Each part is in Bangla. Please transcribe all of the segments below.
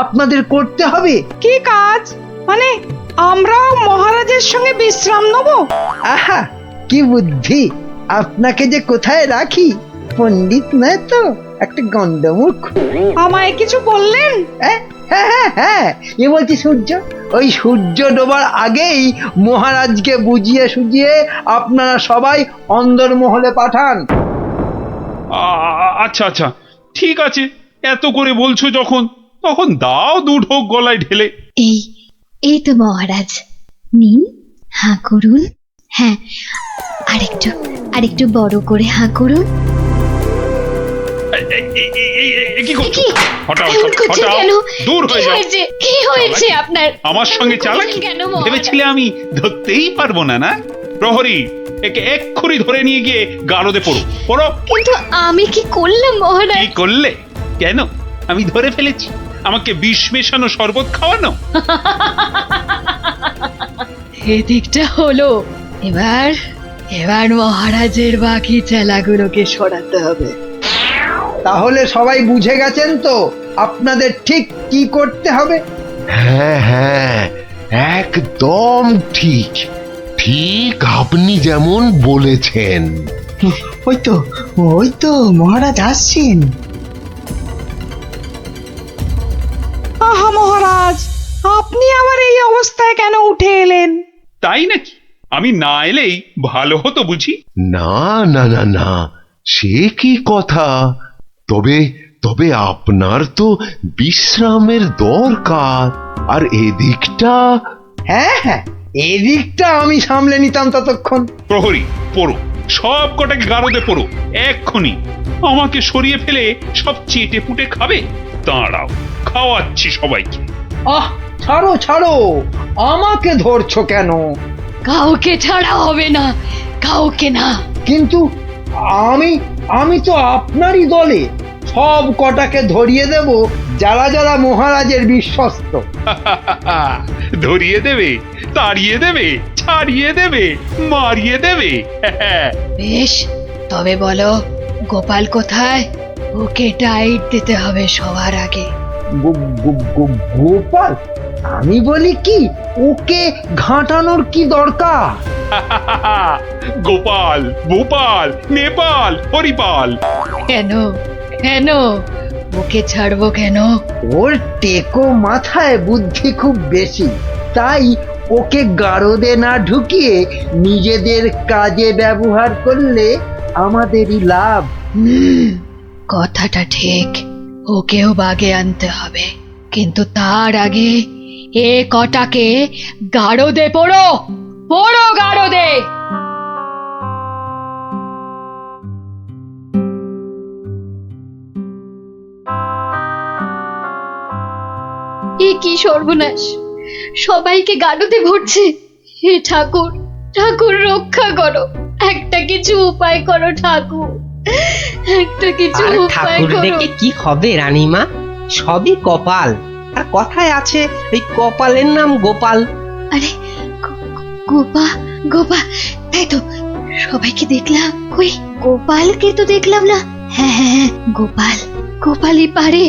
আপনাদের করতে হবে। কি কাজ? মানে আমরাও মহারাজের সঙ্গে বিশ্রাম নেব? আহা, কি বুদ্ধি! আপনাকে যে কোথায় রাখি, পণ্ডিত নয় তো, একটা গন্ডমুখ। আমায় কিছু বললেন? হ্যাঁ হ্যাঁ হ্যাঁ হ্যাঁ, এ বলছি সূর্য, ওই সূর্য ডোবার আগেই মহারাজকে বুঝিয়ে সুঝিয়ে আপনারা সবাই অন্দরমহলে পাঠান। আচ্ছা আচ্ছা, ঠিক আছে, এত করে বলছো যখন, তখন দাও দু ঢোক গলায় ঢেলে। এই এই তো মহারাজ, নিন, হাঁ করুন। হ্যাঁ, আরেকটু আরেকটু বড় করে হাঁ করুন। কি করছো? হটাও, এমন করছেন হটাও, কেন? দূর হয়ে যাও। কি হয়েছে আপনার? আমার সঙ্গে চালাকি কেন মহারাজ? ভেবেছিলে আমি ধরতেই পারবো না? না প্রহরী, একে এক্ষুনি ধরে নিয়ে গিয়ে গারদে পড়ো, পড়ো। কিন্তু আমি কি করলাম মহারাজ? কি করলে? কেন? আমি ধরে ফেলেছি। আমাকে বিষ মেশানো শরবত খাওয়ানো। এদিকটা হলো। এবার এবার মহারাজের বাকি চেলাগুলোকে সরাতে হবে। তাহলে সবাই বুঝে গেছেন তো আপনাদের ঠিক কি করতে হবে? হ্যাঁ হ্যাঁ, একদম ঠিক। ঠিক আপনি যেমন বলেছেন। ওই তো মহারাজ আসছেন। আহা মহারাজ, আপনি আবার এই অবস্থায় কেন উঠে এলেন? তাই নাকি? আমি না এলেই ভালো হতো বুঝি? না না না না, সে কি কথা! তবে তবে আপনার তো বিশ্রামের দরকার, আর এদিকটা। হ্যাঁ হ্যাঁ, এদিকটা আমি সামলে নিতাম ততক্ষণ। প্রহরী, পড়ো, সব কটাকে গারদে পড়ো এক্ষুনি। আমাকে সরিয়ে ফেলে সব চেটে পুটে খাবে? দাঁড়াও, খাওয়াচ্ছি সবাইকে। আহ, ছাড়ো ছাড়ো, আমাকে ধরছো কেন? কাউকে ছাড়া হবে না, কাউকে না। কিন্তু আমি আমি তো আপনারই দলে, সব কটাকে ধরিয়ে দেব যারা যারা মহারাজের বিশ্বস্ত। ধরিয়ে দেবে, তাড়িয়ে দেবে, ছাড়িয়ে দেবে, মারিয়ে দেবে। বেশ, তবে বলো, গোপাল কোথায়? ওকে টাইট দিতে হবে সবার আগে। গোপাল? আমি বলি কি, ওকে ঘাঁটানোর কি দরকার? গোপাল, ভূপাল, নেপাল, হরিপাল। কেন কেন ওকে ছাড়বো কেন? ওর টেকো মাথায় বুদ্ধি খুব বেশি, তাই ওকে গারদে না ঢুকিয়ে নিজেদের কাজে ব্যবহার করলে আমাদেরই লাভ। কথাটা ঠিক, ওকেও বাগে আনতে হবে, কিন্তু তার আগে এ কটাকে গারদে পড়ো, পড়ো গারদে। এ কি সর্বনাশ! সবাইকে গাড়োতে ভরছে। হে ঠাকুর, ঠাকুর রক্ষা করো, একটা কিছু উপায় করো ঠাকুর, একটা কিছু আর উপায় ঠাকুর করো। ডেকে কি হবে রানীমা? সবই কপাল। আর কথায় আছে, এই কপালের নাম গোপাল। আরে গোপা, গোপা, তাই তো, সবাইকে দেখলাম, কই গোপালকে তো দেখলাম না। হ্যাঁ হ্যাঁ হ্যাঁ, গোপাল, গোপালই পারে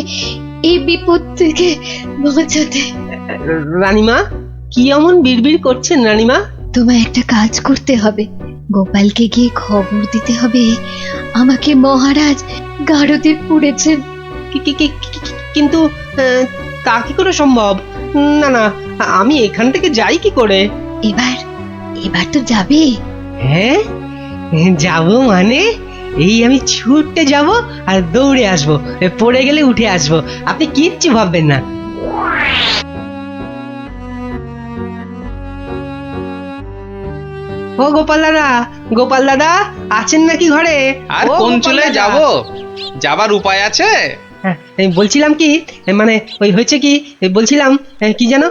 এই বিপদ থেকে বাঁচাতে। রানীমা, কি এমন বিড়বিড় করছেন রানীমা? তোমায় একটা কাজ করতে হবে, গোপালকে গিয়ে খবর দিতে হবে আমাকে মহারাজ গারদে পুড়েছেন। কিন্তু তা কি করে সম্ভব? না না, আমি এখান থেকে যাই কি করে? এবার এবার তো যাবে। হ্যাঁ, যাব মানে? এই আমি ছুটতে যাব আর দৌড়ে আসবো, পড়ে গেলে উঠে আসবো, আপনি কিচ্ছু ভাববেন না। ও গোপাল দাদা, গোপাল দাদা আছেন নাকি ঘরে? আর ও কোন গোপাল চলে দাদা। যাব? যাবার উপায় আছে? হ্যাঁ, এই বলছিলাম কি, মানে ওই হয়েছে কি, বলছিলাম কি জানো,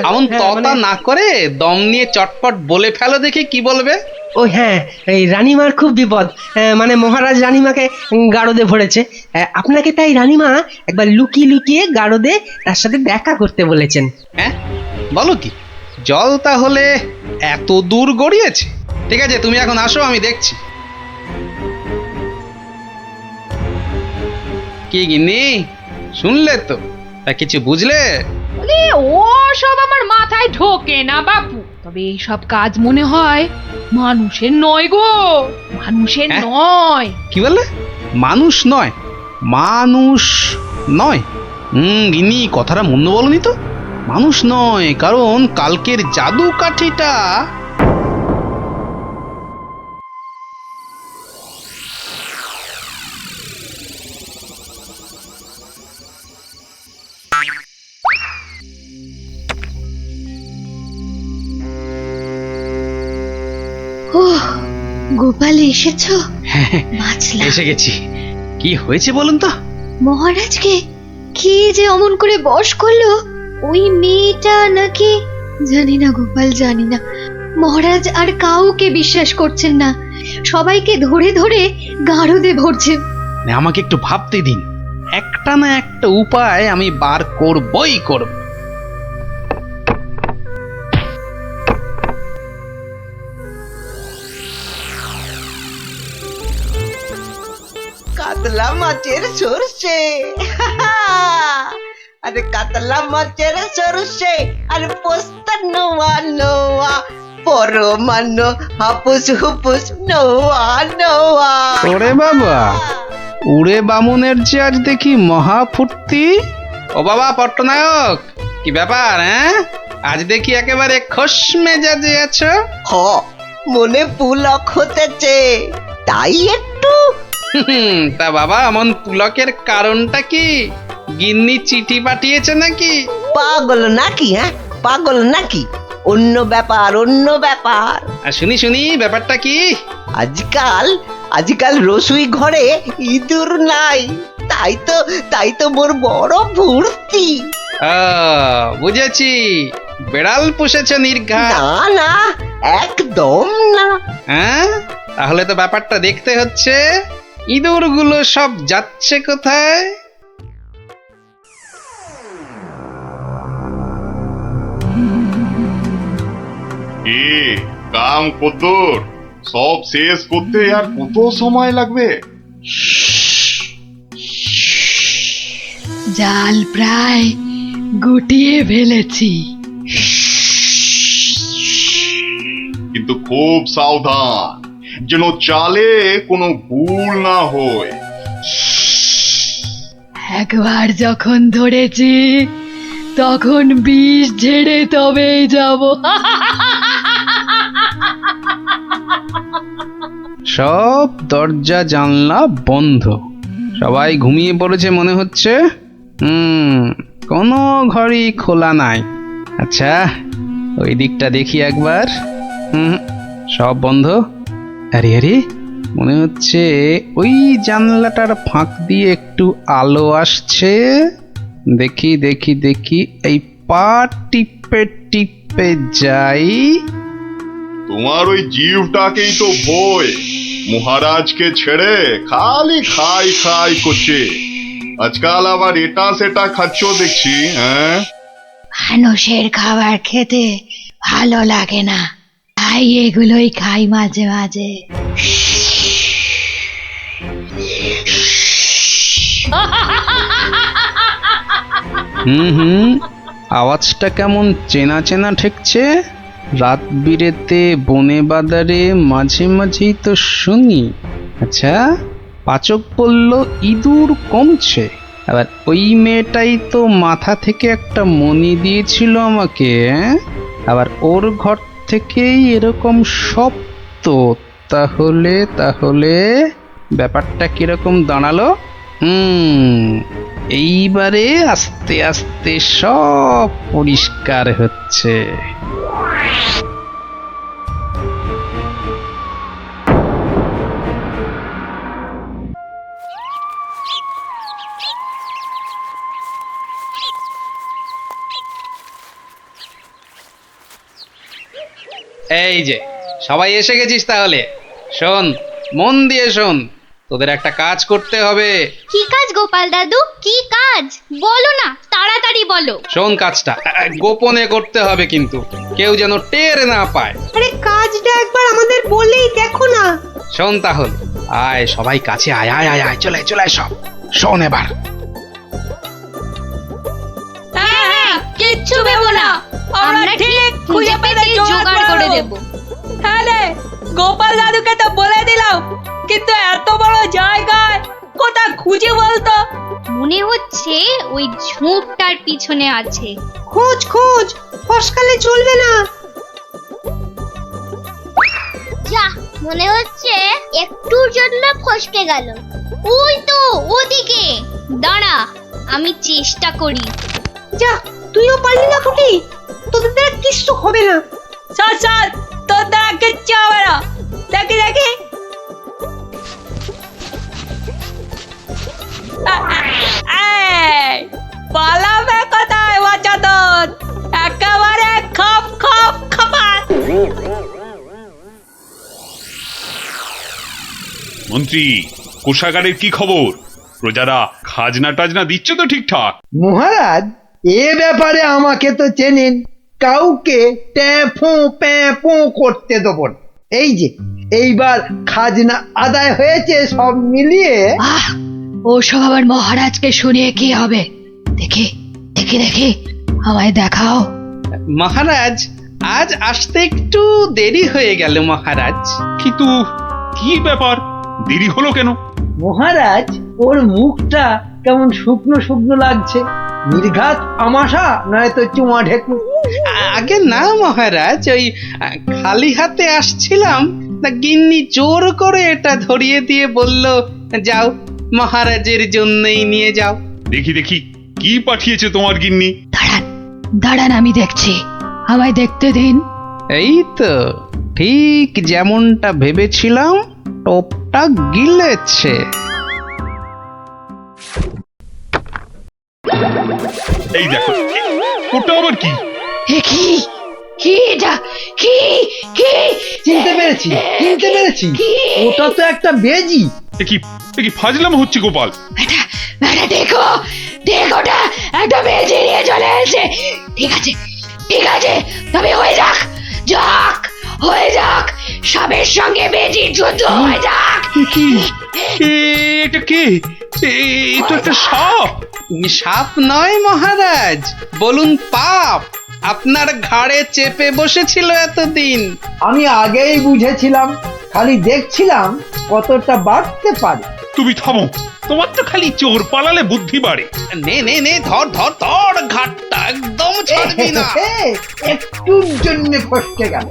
এমন হ্যাঁ, ততা মানে- না করে দম নিয়ে চটপট বলে ফেলো দেখি কি বলবে। ও হ্যাঁ, এই রানীমার খুব বিপদ। মানে মহারাজ রানীমাকে গারদে ভরেছে। আপনাকে তাই রানীমা একবার লুকিয়ে লুকিয়ে গারদে তার সাথে দেখা করতে বলেছেন। হ্যাঁ, বলো কি? জল তাহলে এত দূর গড়িয়েছে? ঠিক আছে, তুমি এখন আসো, আমি দেখছি। কি গিন্নি, শুনলে তো? তা কিছু বুঝলে? বলি ও সব আমার মাথায় ঢোকে না বাপু, তবে এই সব কাজ মনে হয় মানুষের নয় গো, মানুষের হ্যাঁ? নয়। কি বললে? মানুষ নয়? মানুষ নয়? গিন্নি কথাটা মন্দ বলনি তো। মানুষ নয়, কারণ কালকের জাদু কাঠিটা ও গোপাল এসেছো? বাঁচলাম। এসে গেছি। কি হয়েছে বলুন তো? মহারাজকে কি যে অমন করে বশ করলো? ওই মেয়েটা নাকি, জানি না গোপাল, জানি না। মহারাজ আর কাউকে বিশ্বাস করছেন না, সবাইকে ধরে ধরে গারদে ভরছেন। না, আমাকে একটু ভাবতে দিন। একটা না একটা উপায় আমি বার করবই করব। কাতলা মাছের সরষে, আরে কাতলা মাছের সরষে, আর পোস্তা নোয়া নোয়া, পরমান্ন হাপুস হুপুস নোয়া নোয়া। ওরে বাবা, উড়ে বামুনের যে আজ দেখি মহা ফুর্তি। ও বাবা পট্টনায়ক, কি ব্যাপার? আজ দেখি একেবারে খোশ মেজাজে আছো। হ, মনে পুলক হতেছে, তাই একটু। তা বাবা, এমন পুলকের কারণটা কি? গিন্নি চিঠি পাঠিয়েছে নাকি? পাগল নাকি? পাগল নাকি? অন্য ব্যাপার, অন্য ব্যাপার। আর শুনি শুনি, ব্যাপারটা কি? আজকাল রসুই ঘরে ইঁদুর নাই, তাই তো মোর বড় ফুর্তি। বুঝেছি, বেড়াল পুষেছে নির্ঘা। না না, একদম না। তাহলে তো ব্যাপারটা দেখতে হচ্ছে। ইঁদুরগুলো সব যাচ্ছে কোথায়? কি কাম কদ্দুর? সব শেষ করতে আর কত সময় লাগবে? জাল প্রায় গুটিয়ে ফেলেছি। কিন্তু খুব সাবধান, যেন চালে কোনো ভুল না হয়। একবার যখন ধরেছি তখন বিষ ঝেড়ে তবেই যাব। সব দরজা জানলা বন্ধ, সবাই ঘুমিয়ে পড়েছে মনে হচ্ছে। কোনো ঘরই খোলা নাই। আচ্ছা, ওই দিকটা দেখি একবার। সব বন্ধ। আরে আরে, মনে হচ্ছে ওই জানলাটার ফাঁক দিয়ে একটু আলো আসছে। দেখি দেখি দেখি, এই পা টিপে টিপে যাই। তোমার ওই জীবটাকেই তো ভয়, মহারাজকে ছেড়ে খালি খাই খাই করছে। আজকাল আবার এটা সেটা খাচ্ছ দেখছি। মানুষের খাবার খেতে ভালো লাগে না, তাই এগুলোই খাই মাঝে মাঝে। আওয়াজটা কেমন চেনা চেনা ঠেকছে। রাত বিরেতে বনে বাদারে মাঝে মাঝেই তো শুনি। আচ্ছা, পাচক বলল ইঁদুর কমছে, আবার ওই মেয়েটাই তো মাথা থেকে একটা মণি দিয়েছিল আমাকে। আবার ওর ঘর থেকেই এরকম শব্দ। তাহলে তাহলে ব্যাপারটা কিরকম দাঁড়ালো? এইবারে আস্তে আস্তে সব পরিষ্কার হচ্ছে। এই যে সবাই এসে গেছিস, তাহলে শোন, মন দিয়ে শোন। তোদের একটা কাজ করতে হবে। কি কাজ গোপাল দাদু? কি কাজ বলো না, তাড়াতাড়ি বলো। শোন, কাজটা গোপনে করতে হবে, কিন্তু কেউ যেন টের না পায়। আরে কাজটা একবার আমাদের বলেই দেখো না। শোন তাহলে, আয় সবাই কাছে আয়, আয় আয় আয়, চলে চলে সব শোন এবার। কিচ্ছু ভেবো না, আমরা ঠিক খুঁজে পেতে জোগাড় করে দেব। হ্যাঁ রে, গোপাল দাদুকে তো বলে দিলাম, কিন্তু এত বড় জায়গায় কোথা খুঁজে বলতো? মনে হচ্ছে ওই ঝোপটার পিছনে আছে। খোঁজ খোঁজ, ফসকালে চলবে না। যা, মনে হচ্ছে একটুর জন্য ফসকে গেল। ওই তো ওদিকে, দাঁড়া আমি চেষ্টা করি। যা, তুইও পারলি না ফুটি, তোদের দ্বারা কিচ্ছু হবে না। চল চল, তোর দ্বারা কিচ্ছু হবে না। দেখি দেখি। এই, পালাবে কোথায় বাচ্চাদের? একেবারে খপ খপ খপাত। মন্ত্রী, কোষাগারের কি খবর? প্রজারা খাজনা টাজনা দিচ্ছে তো ঠিকঠাক? মহারাজ, এ ব্যাপারে আমাকে তো চেনেন, কাউকে ট্যাফো প্যাফো করতে দেবো না। এই যে এইবার খাজনা আদায় হয়েছে সব মিলিয়ে। আহ, ওসব আবার মহারাজকে শুনিয়ে কি হবে? দেখি দেখি দেখি, আমায় দেখাও। মহারাজ, আজ আসতে একটু দেরি হয়ে গেল মহারাজ। কিন্তু কি ব্যাপার, দেরি হলো কেন? মহারাজ, ওর মুখটা কেমন শুকনো শুকনো লাগছে, নির্ঘাত আমাশা নয়তো চুমা ঢেকু। আগে না মহারাজ, ওই খালি হাতে আসছিলাম, তা গিন্নি জোর করে এটা ধরিয়ে দিয়ে বলল, যাও মহারাজের জন্যই নিয়ে যাও। দেখি দেখি, কি পাঠিয়েছে তোমার গিন্নি? দাঁড়ান দাঁড়ান, আমি দেখছি, আমায় দেখতে দিন। এই তো ঠিক যেমনটা ভেবেছিলাম, টোপটা গিলেছে। এই দেখো, ওটা আবার কি? কি কি এটা? কি কি? চিনতে পেরেছি, চিনতে পেরেছি, ওটা তো একটা বেজি। এ কি ফাজলাম হচ্ছে গোপাল? এটা এটা দেখো, দেখোটা একটা বেজে নিয়ে চলে এসেছে। ঠিক আছে ঠিক আছে, তবে হয়ে যাক, যাক হয়ে যাক, সাপের সঙ্গে বেজির যুদ্ধ হয়ে যাক। এটা কে? এটা একটা সাপ। সাপ নয় মহারাজ, বলুন পাপ, আপনার ঘাড়ে চেপে বসেছিল এতদিন। আমি আগেই বুঝেছিলাম, খালি দেখছিলাম কতটা বাড়তে পারে। তুমি থামো, তোমার তো খালি চোর পালালে বুদ্ধি বাড়ে। নে নে নে, ধর ধর ধর, ঘাটটা একদম ছাড়বি না। একটুর জন্য ফসকে গেল,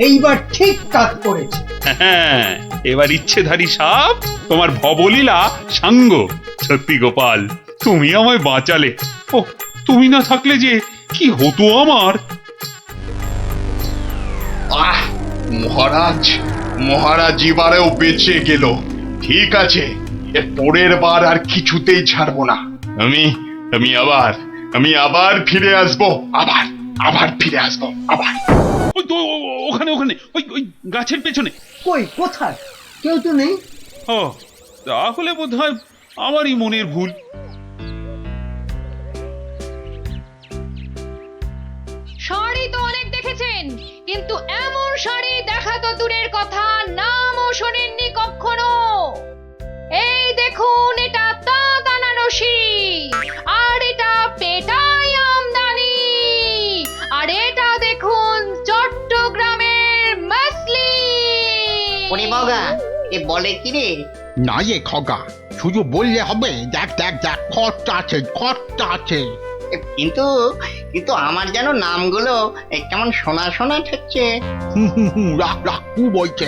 এইবার ঠিক কাজ করেছে। হ্যাঁ, এবার ইচ্ছেধারী সাপ তোমার ভবলীলা সাঙ্গ। সত্যি গোপাল, তুমি আমায় বাঁচালে। ও, তুমি না থাকলে যে কি হতো আমার। আহ, মহারাজ, মহারাজ এবারেও বেঁচে গেল। ঠিক আছে, এর পরের বার আর কিছুতেই ছাড়বো না। আমি আবার ফিরে আসবো, আবার ফিরে আসবো, আবার। ওই তো ওখানে ওখানে, ওই গাছের পেছনে। কই, কোথায়? কেউ তো নেই। ও, তাহলে বোধহয় আমারই মনের ভুল। শাড়ি তো অনেক দেখেছেন, কিন্তু এমন শাড়ি দেখা তো দূরের কথা, নামও শোনেননি কখনো। এই দেখুন, এটা তাঁত আনারসি, আর এটা পেটাই আমদানি, আর এটা দেখুন চট্টগ্রামের মাসলিন। ওরে বাবা, এ বলে কি রে? না এ খগা, শুধু বললে হবে, দেখ দেখ দেখ, খরচা আছে, খরচা আছে। কিন্তু কিন্তু আমার যেন নামগুলো কেমন শোনা শোনা ঠেকছে। রাখ রাখ, কু বলছে,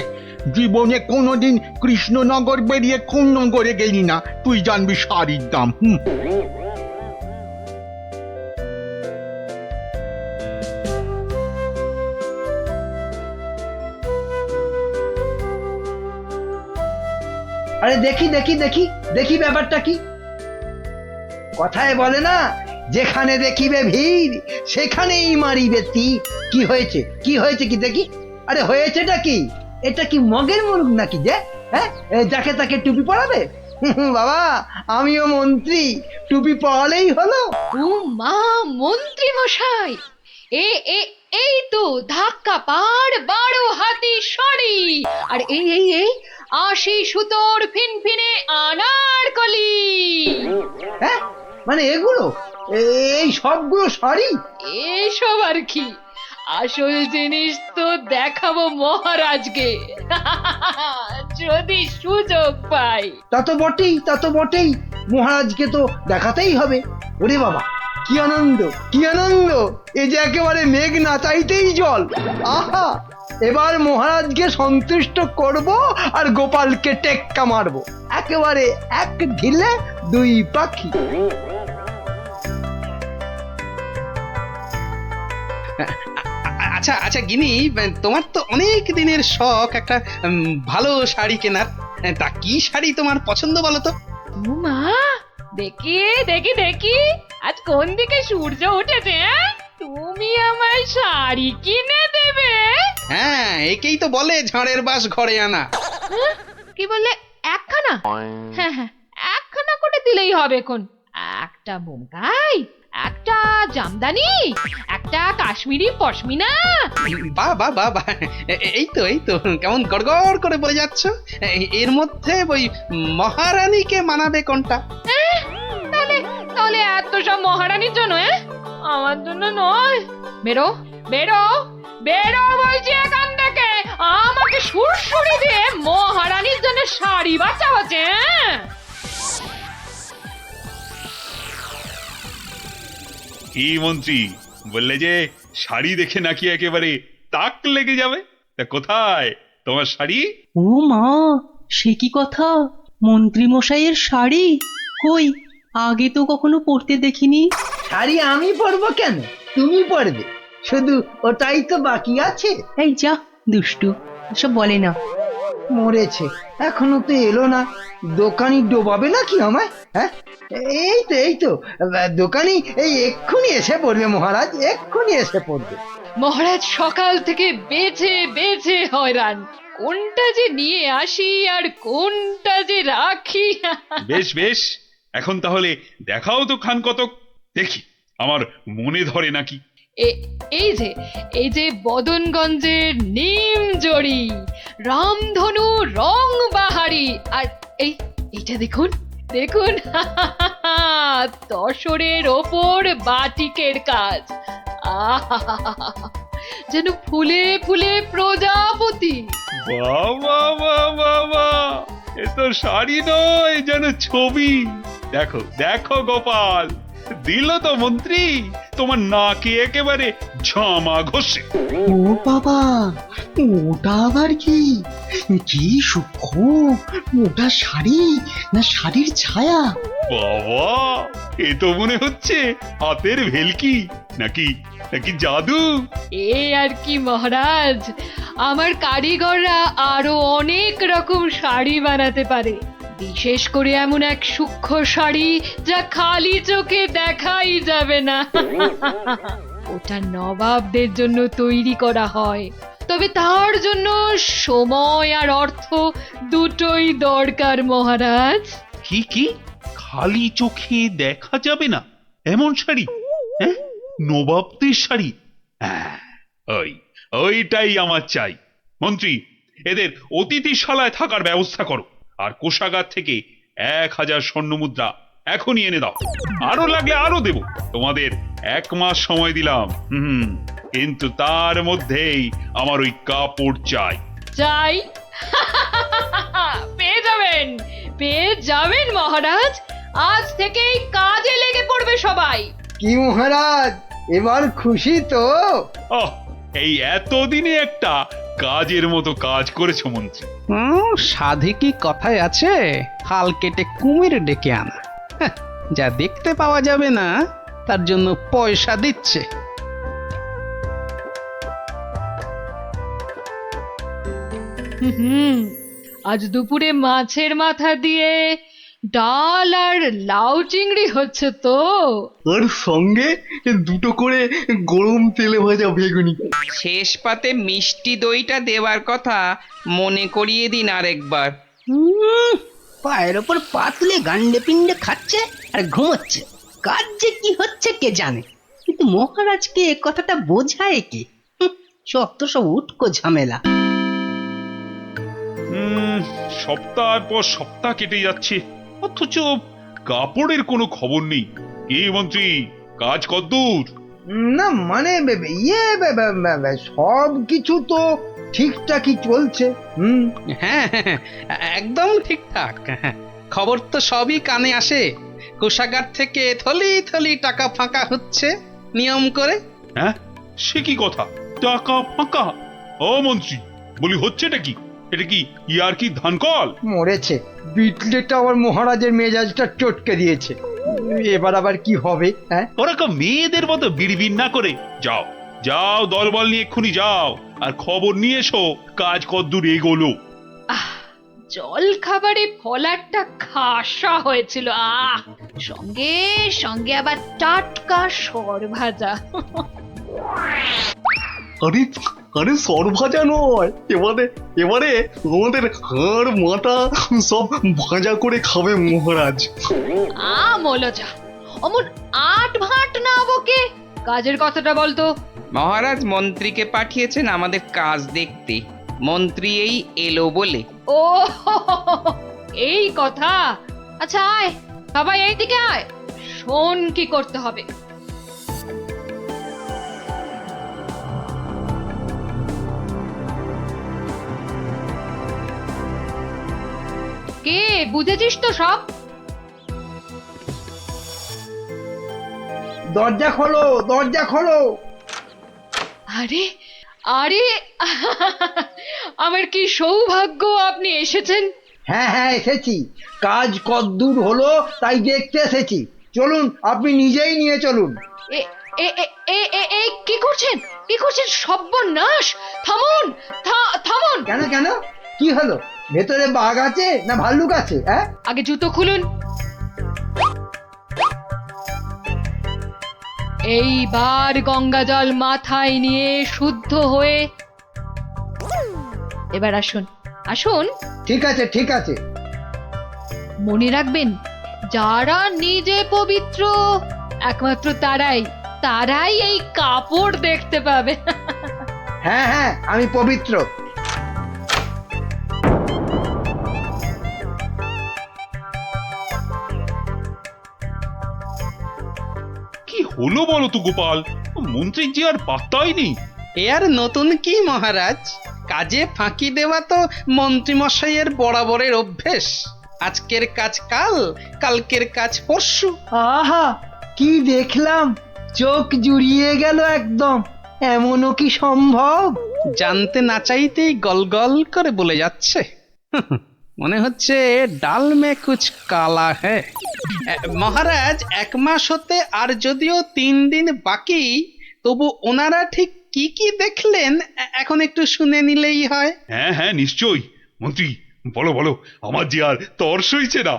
জীবনে কোনোদিন কৃষ্ণনগর বেরিয়ে কোন নগরে গেলি না, তুই জানবি শাড়ির দাম। আরে দেখি দেখি দেখি দেখি, ব্যাপারটা কি? কথায় বলে না, যেখানে দেখিবে ভিড় সেখানেই মারিবে তীর। কি হয়েছে, কি হয়েছে কি দেখি? আরে হয়েছেটা কি? এটা কি মগের মুলুক নাকি যে, হ্যাঁ, যাকে তাকে টুপি পরাবে? বাবা, আমিও মন্ত্রী, টুপি পরালেই হলো। ও মা, মন্ত্রী মশাই, এ এ এই তো ধাক্কা পার 12 হাতি শাড়ি, আর এই এই এই 80 সুতোর ফিনফিনে আনারকলি। হ্যাঁ, মানে এগুলো এই সবগুলো শাড়ি? এসব আর কি, আসল জিনিস তো দেখাবো মহারাজকে যদি সুযোগ পাই। তা তো বটেই, মহারাজকে তো দেখাতেই হবে। ওরে বাবা, কি আনন্দ, কি আনন্দ! এ যে একেবারে মেঘ না চাইতেই জল। আহা, এবার মহারাজকে সন্তুষ্ট করব আর গোপালকে টেক্কা মারবো, একেবারে এক ঢিলে দুই পাখি। আচ্ছা আচ্ছা গিনি, তোমার তো অনেক দিনের শখ একটা ভালো শাড়ি কেনার। তা কি শাড়ি তোমার পছন্দ বলো তো? মা, দেখি দেখি দেখি, আজ কোন দিকে সূর্য উঠেছে? তুমি আমায় শাড়ি কিনে দেবে? হ্যাঁ, একেই তো বলে ঝাড়ের বাস ঘরে আনা। কি বললে? একখানা? হ্যাঁ হ্যাঁ, একখানা করে দিলেই হবে। কোন একটা বোমকাই, একটা জামদানি, একটা কাশ্মীরি পশমিনা। বাহ বাহ বাহ বাহ, এই তো কেমন গড়গড় করে বলে যাচ্ছ। এর মধ্যে ওই মহারানীকে মানাবে কোনটা? তাহলে তাহলে এত সব মহারানীর জন্য? আমার জন্য নয়। বেরো বেরো বেরো বলছি এখান থেকে। আমাকে সুরসুরি দিয়ে মহারানীর জন্য শাড়ি বাঁচা হচ্ছে। কি মন্ত্রী, বললে যে শাড়ি দেখে নাকি একেবারে তাক লেগে যাবে? তা কোথায় তোমার শাড়ি? ও মা, সে কি কথা! মন্ত্রী মশাইয়ের শাড়ি কই, আগে তো কখনো পরতে দেখিনি। শাড়ি আমি পরবো কেন, তুমি পরবে। শুধু ওটাই তো বাকি আছে। এই যা দুষ্টু, এসব বলে না। মরেছে, এখনো তো এলো না। দোকানি ডোবাবে নাকি আমায়? হ্যাঁ, এই তো দোকানি এই এক্ষুনি এসে পড়বে মহারাজ, এক্ষুনি এসে পড়বে। মহারাজ সকাল থেকে বেছে বেছে হয়রান, কোনটা যে নিয়ে আসি আর কোনটা যে রাখি। বেশ বেশ, এখন তাহলে দেখাও তো খান কতক, দেখি আমার মনে ধরে নাকি। এই যে বদনগঞ্জের নিম জড়ি, রামধনু রং বাহারি, আর এইটা দেখুন দেখুন, তসরের ওপর বাটিকের কাজ। যেন ফুলে ফুলে প্রজাপতি। বাবা বাবা বাবা, এ তো শাড়ি নয়, যেন ছবি। দেখো দেখো গোপাল, দিল তো মন্ত্রী তোমার নাকে একেবারে ঝামা ঘষে। ও বাবা, ওটা আবার কি? কি সূক্ষ্ম! ওটা শাড়ি না শাড়ির ছায়া? বাবা, এ তো মনে হচ্ছে হাতের ভেলকি, নাকি নাকি জাদু। এ আর কি মহারাজ, আমার কারিগররা আরো অনেক রকম শাড়ি বানাতে পারে, বিশেষ করে এমন এক সূক্ষ্ম শাড়ি যা খালি চোখে দেখাই যাবে না। ওটা নবাবদের জন্য তৈরি করা হয়, তবে তার জন্য সময় আর অর্থ দুটোই দরকার মহারাজ। কি কি খালি চোখে দেখা যাবে না এমন শাড়ি? হ্যাঁ, নবাবদের শাড়ি? হ্যাঁ, ওইটাই আমার চাই। মন্ত্রী, এদের অতিথিশালায় থাকার ব্যবস্থা করো, আর কোষাগার থেকে 1000 স্বর্ণ মুদ্রা এখনই এনে দাও। আরো লাগলে আরো দেব, তোমাদের 1 মাস সময় দিলাম। কিন্তু তার মধ্যেই আমার ওই কাপড় চাই। চাই? পেয়ে যাবেন মহারাজ। আজ থেকেই কাজে লেগে পড়বে সবাই। কি মহারাজ, এবার খুশি তো? এই এতদিনে একটা কাজের মতো কাজ করেছো মন্ত্রী। সাধে কি কথায় আছে, খাল কেটে কুমির ডেকে আনা। যা দেখতে পাওয়া যাবে না তার জন্য পয়সা দিচ্ছে। আজ দুপুরে মাছের মাথা দিয়ে ডাল আর লাউ চিংড়ি হচ্ছে তো। ওর সঙ্গে 2টো করে গরম তেলে ভাজা বেগুনি। শেষ পাতে মিষ্টি দইটা দেওয়ার কথা মনে করিয়ে দিন আরেকবার। পায়ের ওপর পা তুলে গান্ডে পিণ্ডে খাচ্ছে আর ঘুমোচ্ছে। কাজ যে কি হচ্ছে কে জানে, কিন্তু মহারাজকে এ কথাটা বোঝায় কে? সব উটকো ঝামেলা। সপ্তাহ পর সপ্তাহ কেটে যাচ্ছে, অথচ কাপড়ের কোনো খবর নেই। কি মন্ত্রী, কাজ কদ্দূর? না মানে সব কিছু তো ঠিকঠাকই চলছে। হ্যাঁ হ্যাঁ, একদম ঠিকঠাক। খবর তো সবই কানে আসে। কোষাগার থেকে থলি থলি টাকা ফাঁকা হচ্ছে নিয়ম করে। হ্যাঁ, সে কি কথা? টাকা ফাঁকা? ও মন্ত্রী, বলি হচ্ছেটা কি? এটা কি ইয়ার কি ধান কল? মরেছে, বিটলেটা আবার মহারাজের মেজাজটা চটকে দিয়েছে। এবার আবার কি হবে? হ্যাঁ, ওরকম মেয়েদের মতো বিড়বিড় না করে যাও যাও, দলবল নিয়ে এক্ষুনি যাও আর খবর নিয়ে এসো কাজ কদ্দূর এগোলো। জল খাবারে ফলারটা খাসা হয়েছিল। সঙ্গে সঙ্গে আবার টাটকা সর ভাজা। আরে আরে সর ভাজা নয়, এবারে এবারে আমাদের হাড় মাথা সব ভাজা করে খাবে মহারাজ। মলজা, অমন আট ভাট না বকে কাজের কথাটা বলতো। মহারাজ মন্ত্রীকে পাঠিয়েছেন আমাদের কাজ দেখতে, মন্ত্রী এই এলো বলে। ও এই কথা। আচ্ছা আয় সবাই এইদিকে আয়, শোন কি করতে হবে। কে বুঝেছিস তো সব? দরজা খোলো, দরজা খোলো। আরে আরে আমার কি সৌভাগ্য আপনি এসেছেন। হ্যাঁ হ্যাঁ এসেছি, কাজ কদ্দূর হলো তাই দেখতে এসেছি। চলুন, আপনি নিজেই নিয়ে চলুন। এ এ এ এ এ এ কি করছেন, কি করছেন? সর্বনাশ! থামুন, থামুন। কেন কেন, কি হলো? ভেতরে বাঘ আছে না ভাল্লুক আছে? হ্যাঁ, আগে জুতো খুলুন। এইবার গঙ্গা জল মাথায় নিয়ে শুদ্ধ হয়ে এবার আসুন, আসুন। ঠিক আছে ঠিক আছে। মনে রাখবেন, যারা নিজে পবিত্র একমাত্র তারাই এই কাপড় দেখতে পাবে। হ্যাঁ হ্যাঁ, আমি পবিত্র। কি হলো বলো তো গোপাল? মন্ত্রীর যে আর পাত্তাই নেই। এ আর নতুন কি মহারাজ, কাজে ফাঁকি দেওয়া তো মন্ত্রীমশাইয়ের বরাবরের অভ্যেস। আজকের কাজ কাল, কালকের কাজ পরশু। আহা, কি দেখলাম, চোখ জুড়িয়ে গেল একদম। এমনও কি সম্ভব? জানতে না চাইতেই গল করে বলে যাচ্ছে। মনে হচ্ছে ডাল মে কুছ কালা হ্যায়। মহারাজ, 1 মাস হতে আর যদিও 3 দিন বাকি, তবু ওনারা ঠিক কি কি দেখলেন এখন একটু শুনে নিলেই হয়। হ্যাঁ হ্যাঁ নিশ্চয়ই। মন্ত্রী বলো বলো, আমার যে আর তর সইছে না।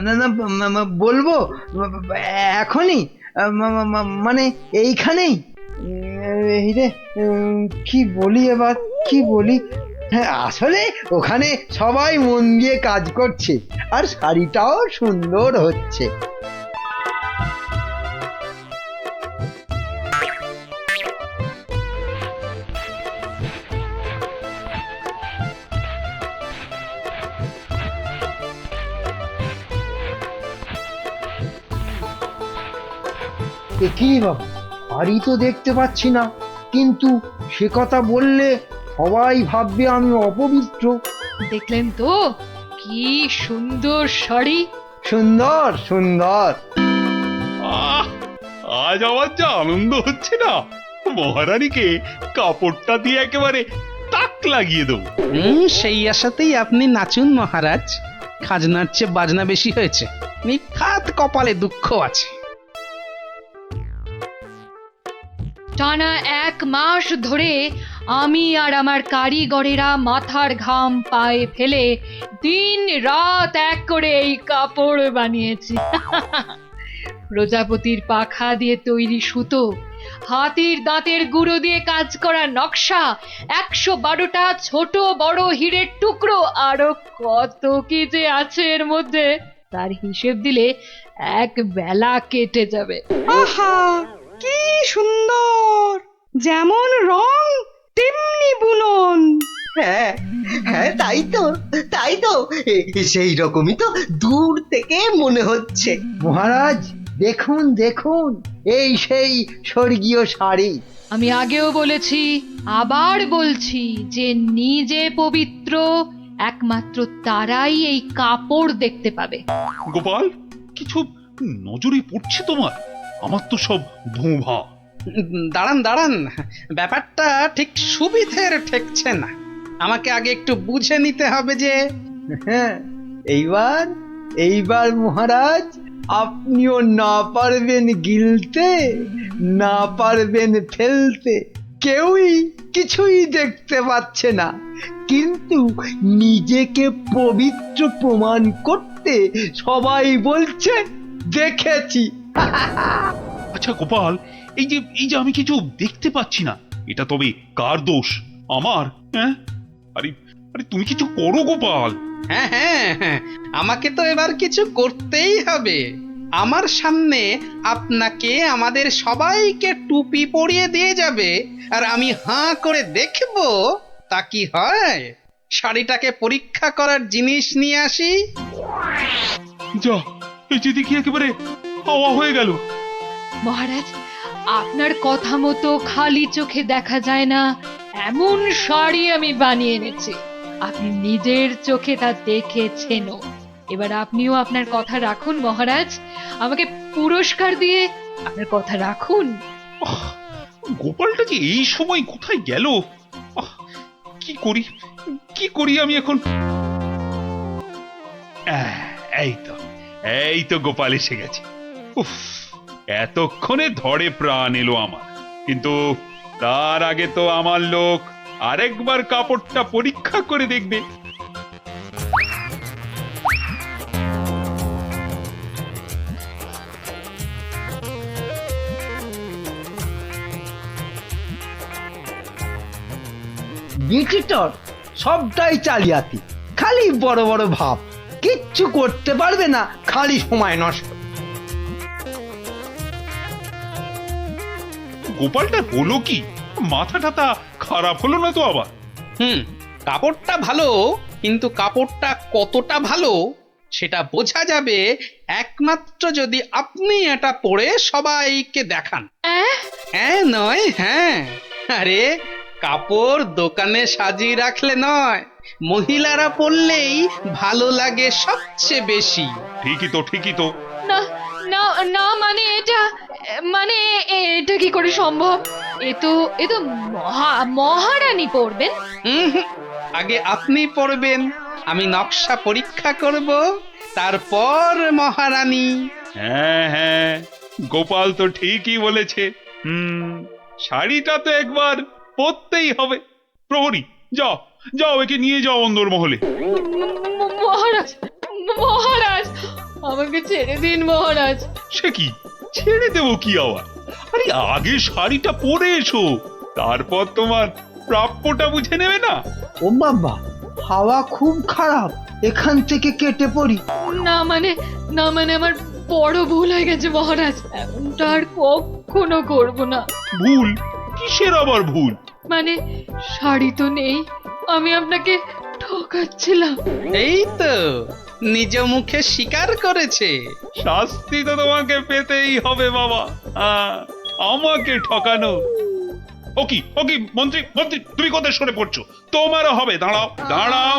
না না, বলবো এখনই, মানে এইখানেই। এই রে, কি বলি এবার, কি বলি? হ্যাঁ, আসলে ওখানে সবাই মন দিয়ে কাজ করছে আর শাড়িটাও সুন্দর হচ্ছে। কি বাবা, শাড়ি তো দেখতে পাচ্ছি না, কিন্তু সে কথা বললে সবাই ভাববে আমি অপবিত্র। দেখলেন তো কি সুন্দর শাড়ি? সুন্দর সুন্দর। আজ আমার যা আনন্দ হচ্ছে না, মহারানীকে কাপড়টা দিয়ে একেবারে তাক লাগিয়ে দেবো। সেই আশাতেই আপনি নাচুন মহারাজ। খাজনার চেয়ে বাজনা বেশি হয়েছে, নিখাত কপালে দুঃখ আছে। টানা 1 মাস ধরে আমি আর আমার কারিগরেরা মাথার ঘাম পায়ে ফেলে দিন রাত এক করে এই কাপড় বানিয়েছি। প্রজাপতির পাখা দিয়ে তৈরি সুতো, হাতির দাঁতের গুঁড়ো দিয়ে কাজ করা নকশা, 112টা ছোট বড় হীরের টুকরো, আরো কত কি যে আছে এর মধ্যে, তার হিসেব দিলে এক বেলা কেটে যাবে। আহা, কি সুন্দর! যেমন রং তেমনি বুনন। হ্যাঁ হ্যাঁ, তাই তো সেই রকমই তো দূর থেকে মনে হচ্ছে। মহারাজ, দেখুন দেখুন, এই সেই স্বর্গীয় শাড়ি। আমি আগেও বলেছি, আবার বলছি যে নিজে পবিত্র একমাত্র তারাই এই কাপড় দেখতে পাবে। গোপাল, কিছু নজরে পড়ছে তোমার? আমার তো সব ভোঁভা। দাঁড়ান দাঁড়ান, ব্যাপারটা ঠিক সুবিধের ঠেকছে না। আমাকে আগে একটু বুঝে নিতে হবে যে হ্যাঁ, এইবার এইবার মহারাজ আপনিও না পারবেন গিলতে, না পারবেন ফেলতে, কেউই কিছুই দেখতে পাচ্ছে না, কিন্তু নিজেকে পবিত্র প্রমাণ করতে সবাই বলছে দেখেছি। আচ্ছা গোপাল, এই যে আমি কিছু দেখতে পাচ্ছি না, এটা তবে কার দোষ? আমার? হ্যাঁ, আরে আরে তুমি কিছু করো গোপাল। হ্যাঁ হ্যাঁ হ্যাঁ, আমাকে তো এবার কিছু করতেই হবে। আমার সামনে আপনাকে আমাদের সবাইকে টুপি পরিয়ে দিয়ে যাবে, আর আমি হাঁ করে দেখব তা কি হয়। শাড়িটাকে পরীক্ষা করার জিনিস নিয়ে আসি। যা, এই যে দেখি একেবারে হাওয়া হয়ে গেল। মহারাজ, আপনার কথা মতো খালি চোখে দেখা যায় না এমন শাড়ি আমি বানিয়ে এনেছি। আপনি নিজের চোখে তা দেখেছেনও। এবার আপনিও আপনার কথা রাখুন মহারাজ, আমাকে পুরস্কার দিয়ে আপনার কথা রাখুন। গোপালটা যে এই সময় কোথায় গেল? কি করি কি করি আমি এখন? এই তো গোপাল এসে গেছে। উফ, এতক্ষণে ধরে প্রাণ এলো আমার। কিন্তু তার আগে তো আমার লোক আরেকবার কাপড়টা পরীক্ষা করে দেখবে। বিটিটর সবটাই চালিয়াতি, খালি বড় বড় ভাব, কিচ্ছু করতে পারবে না, খালি সময় নষ্ট। গোপালটা হলো কি? মাথা টাথা খারাপ হলো না তো আবার? কাপড়টা ভালো, কিন্তু কাপড়টা কতটা ভালো সেটা বোঝা যাবে একমাত্র যদি আপনি এটা পরে সবাইকে দেখান। হ্যাঁ নয় হ্যাঁ, আরে কাপড় দোকানে সাজিয়ে রাখলে নয়, মহিলারা পরলেই ভালো লাগে সবচেয়ে বেশি। ঠিকই তো, ঠিকই তো। না না না, মানে এটা কি করে সম্ভব? এ তো মহারানী পরবেন। আগে আপনি পরবেন, আমি নকশা পরীক্ষা করব, তারপর মহারানী। হ্যাঁ হ্যাঁ, গোপাল তো ঠিকই বলেছে। শাড়িটা তো একবার পরতেই হবে। প্রহরী, যাও যাও, একে নিয়ে যাও অন্দরমহলে। মহারাজ, মহারাজ, আমাকে ছেড়ে দিন মহারাজ। সে কি, ছেড়ে দেবো কি আবার? আরে আগে শাড়িটা পরে এসো, তারপর তোমার প্রাপ্যটা বুঝে নেবে না? ও বাবা, হাওয়া খুব খারাপ, এখান থেকে কেটে পড়ি। না মানে আমার বড় ভুল হয়ে গেছে মহারাজ, এমনটা আর কখনো করব না। ভুল? কিসের আবার ভুল? মানে শাড়ি তো নেই, আমি আপনাকে ঠকাচ্ছিলাম। এই তো নিজ মুখে স্বীকার করেছে। শাস্তি তো তোমাকে পেতেই হবে বাবা, আমাকে ঠকানো। ওকি ওকি, মন্ত্রী মন্ত্রী, তুমি কোথায় সরে পড়ছো? তোমারও হবে, দাঁড়াও দাঁড়াও।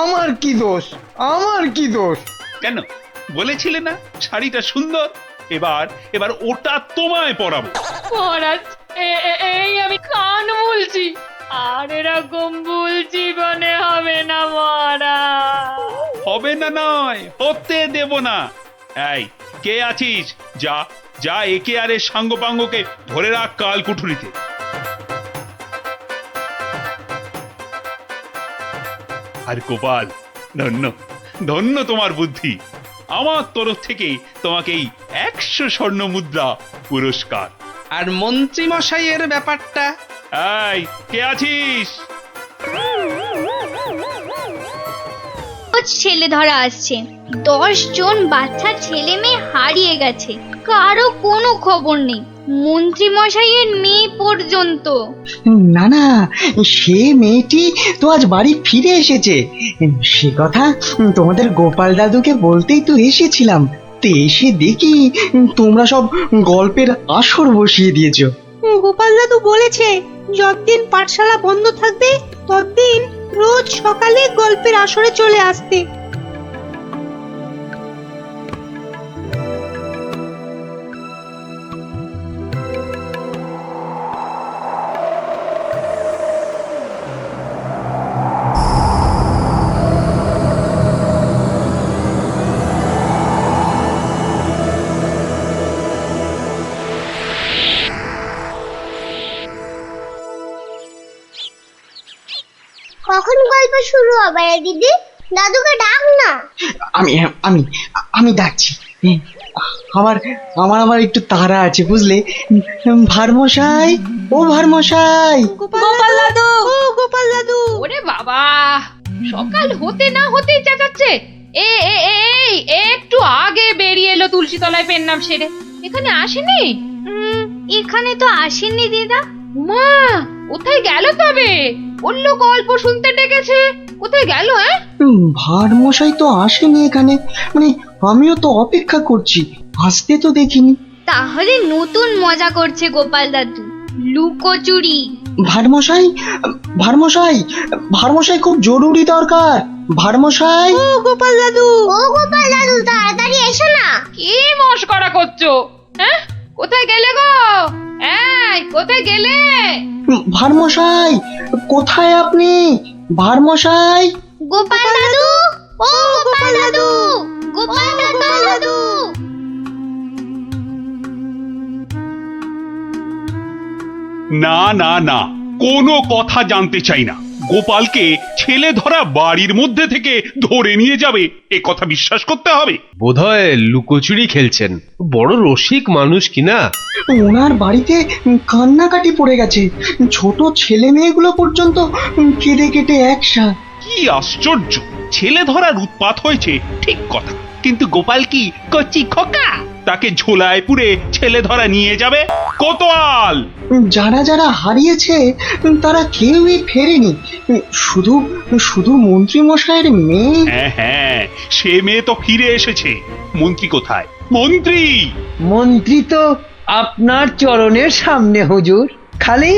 আমার কি দোষ, আমার কি দোষ? কেন বলেছিলে না শাড়িটা সুন্দর? এবার ওটা তোমায় পরাবো। মহারাজ, এই আমি কান বলছি, আর এরকম ভুল জীবনে হবে না মহারাজ। হবে না নয়, হতে দেব না। এই কে আছিস? যা যা, একে আর এর সাঙ্গপাঙ্গকে ধরে রাখ কাল কুঠুরিতে। আর গোপাল, ধন্য ধন্য তোমার বুদ্ধি। আমার তরফ থেকে তোমাকে এই 100 স্বর্ণ মুদ্রা পুরস্কার। আর মন্ত্রী মশাইয়ের ব্যাপারটা? এই কে আছিস? ছেলে ধরা আসছে, 10 জন বাচ্চা ছেলে মেয়ে হারিয়ে গেছে, কারো কোনো খবর নেই, মন্ত্রী মশাইয়ের মেয়ে পর্যন্ত। না না, সে মেয়েটি তো আজ বাড়ি ফিরে এসেছে, সে কথা তোমাদের গোপাল দাদুকে বলতেই তো এসেছিলাম। তে এসে দেখি তোমরা সব গল্পের আসর বসিয়ে দিয়েছো। গোপাল দাদু বলেছে যতদিন পাঠশালা বন্ধ থাকবে ততদিন রোজ সকালে গল্পের আসরে চলে আসতে। কখন গল্প শুরু হবে রে দিদি? দাদুকে ডাক না। আমি আমি আমি ডাকছি। আমার আমার আমার একটু তাড়া আছে বুঝলে। ভারমশাই, ও ভারমশাই। গোপাল দাদু, ও গোপাল দাদু। ওরে বাবা, সকাল হতে না হতেই চেঁচাচ্ছে। এই একটু আগে বেরিয়ে এলো তুলসী তলায় পেন নাম সেরে। এখানে আসেনি? এখানে তো আসেননি দিদা। মা, কোথায় গেল তবে? বললো গল্প শুনতে ডেকেছে, কোথায় গেল? ভারমশাই তো আসেনি এখানে, মানে আমিও তো অপেক্ষা করছি, আসতে তো দেখিনি। তাহলে নতুন মজা করছে গোপাল দাদু, লুকোচুরি। ভারমশাই, ভারমশাই, ভারমশাই খুব জরুরি দরকার। ভারমশাই, ও গোপাল দাদু, ও গোপাল দাদু তাড়াতাড়ি এসো না। কি মস্করা করছো? হ্যাঁ, কোথায় গেলে গো? এই, কোথায় গেলে? ভারমশাই কোথায় আপনি? ভারমশাই, গোপাল দাদু, ও গোপাল দাদু, গোপাল দাদু। না না না, কোনো কথা জানতে চাই না। গোপালকে ছেলে ধরা বাড়ির মধ্যে থেকে ধরে নিয়ে যাবে, এ কথা বিশ্বাস করতে হবে? বোধহয় লুকোচুরি খেলছেন, বড় রসিক মানুষ কিনা। ওনার বাড়িতে কান্নাকাটি পড়ে গেছে, ছোট ছেলে মেয়েগুলো পর্যন্ত কেঁদে কেটে একসা। কি আশ্চর্য! ছেলে ধরার উৎপাত হয়েছে ঠিক কথা, কিন্তু গোপাল কি কচি খোকা? তাকে ঝোলায় পুরে ছেলে ধরা নিয়ে যাবে? কোতোয়াল! যারা যারা হারিয়েছে তারা কেউই ফেরেনি, শুধু শুধু মন্ত্রী মশাইয়ের মেয়ে। হ্যাঁ হ্যাঁ, সে মেয়ে তো ফিরে এসেছে। মন্ত্রী কোথায়? মন্ত্রী! মন্ত্রী তো আপনার চরণের সামনে হুজুর। খালি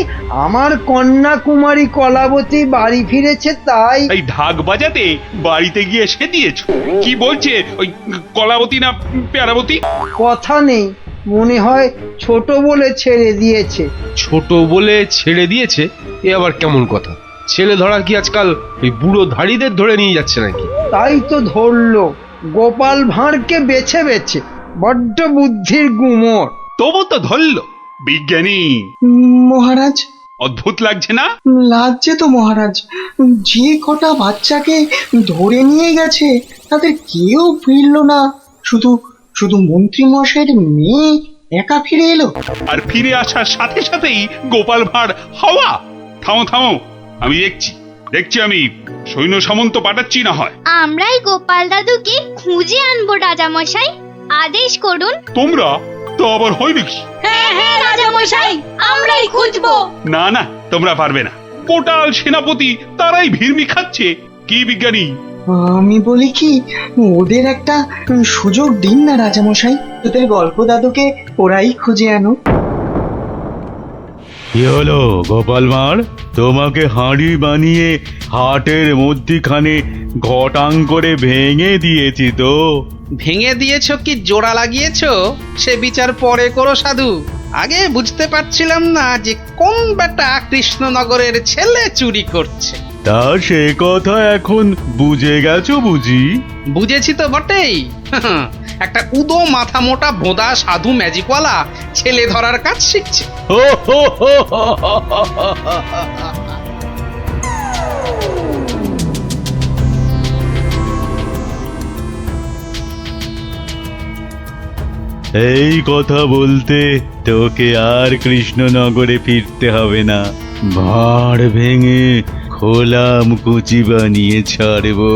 আমার কন্যা কুমারী কলাবতী বাড়ি ফিরেছে তাই। এই ঢাক বাজাতে বাড়িতে গিয়ে সে দিয়েছ? কি বলছে ওই কলাবতী না প্যারাবতী? কথা নেই, মনে হয় ছোট বলে ছেড়ে দিয়েছে। ছোট বলে ছেড়ে দিয়েছে? এ আবার কেমন কথা? ছেলে ধরা কি আজকাল ওই বুড়ো ধাড়িদের ধরে নিয়ে যাচ্ছে নাকি? তাই তো ধরলো গোপাল ভাঁড়কে বেছে বেছে। বড্ড বুদ্ধির গুমর। তবু তো ধরল বিজ্ঞানী। মহারাজ, অদ্ভুত লাগছে না? লাগছে তো মহারাজ। যে কটা বাচ্চাকে ধরে নিয়ে গেছে তাদের কেউ ফিরলো না, শুধু শুধু মন্ত্রী মশাইয়ের মেয়ে একা ফিরে এলো। আর ফিরে আসার সাথে সাথেই গোপাল ভাঁড় হাওয়া। থামো থামো, আমি দেখছি আমি সৈন্য সামন্ত পাঠাচ্ছি না হয়। আমরাই গোপাল দাদুকে খুঁজে আনবো রাজা মশাই, আদেশ করুন। তোমরা তো আবার হয় নাকি? হ্যাঁ হ্যাঁ রাজা মশাই, আমরাই খুঁজবো। না না, তোমরা পারবে না। কোটাল সেনাপতি তারাই ভিড়মি খাচ্ছে। কি বিজ্ঞানী? আমি বলি কি, ওদের একটা সুযোগ দিন না রাজামশাই, তোদের গল্প দাদুকে ওরাই খুঁজে আনো। কি হলো গোপাল ভাঁড়? তোমাকে হাঁড়ি বানিয়ে হাটের মধ্যিখানে ঘটাং করে ভেঙে দিয়েছি তো। ভেঙে দিয়েছো কি জোড়া লাগিয়েছো সে বিচার পরে করো সাধু। আগে বুঝতে পারছিলাম না যে কোন বেটা কৃষ্ণনগরের ছেলে চুরি করছে। তা সে কথা এখন বুঝে গেছো বুঝি? বুঝেছি তো বটেই। একটা উদো মাথা মোটা ভোদা সাধু ম্যাজিকওয়ালা ছেলে ধরার কাজ শিখছে। এই কথা বলতে তোকে আর কৃষ্ণনগরে ফিরতে হবে না। ভাঁড় ভেঙে খোলাম কুচি বানিয়ে ছাড়বো।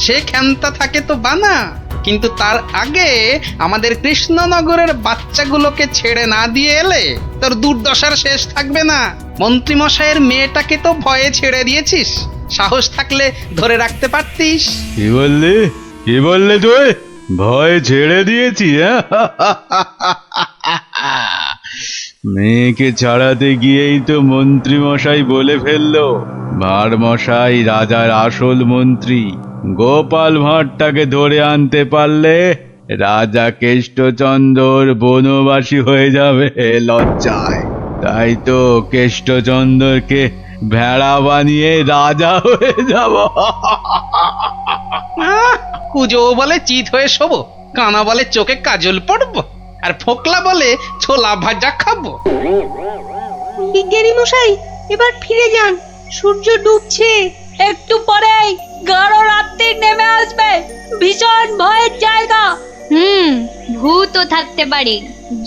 সে ক্ষমতা থাকে তো বানা, কিন্তু তার আগে আমাদের কৃষ্ণনগরের বাচ্চাগুলোকে ছেড়ে না দিয়ে এলে তোর দুর্দশার শেষ থাকবে না। মন্ত্রীমশাইয়ের মেয়েটাকে তো ভয়ে ছেড়ে দিয়েছিস, সাহস থাকলে ধরে রাখতে পারতিস। কি বললে? কি বললে তুই? ভয় ছেড়ে দিয়েছি? মেয়েকে ছাড়াতে গিয়েই তো মন্ত্রী মশাই বলে ফেললো ভাঁড় মশাই রাজার আসল মন্ত্রী। গোপাল ভাঁড়টাকে ধরে আনতে পারলে রাজা কেষ্টচন্দ্র বনবাসী হয়ে যাবে লজ্জায়। তাই তো কেষ্টচন্দ্রকে ভেড়া বানিয়ে রাজা হয়ে যাব। কুজো বলে চিত হয়ে শোবো, কানা বলে চোখে কাজল পড়বো, আর ফোকলা বলে ছোলা ভাজা খাবো। বিজ্ঞানী মশাই এবার ফিরে যান, সূর্য ডুবছে, একটু পরেই গাঢ় রাত্রি নেমে আসবে, ভীষণ ভয়ের জায়গা। ভূতও থাকতে পারে।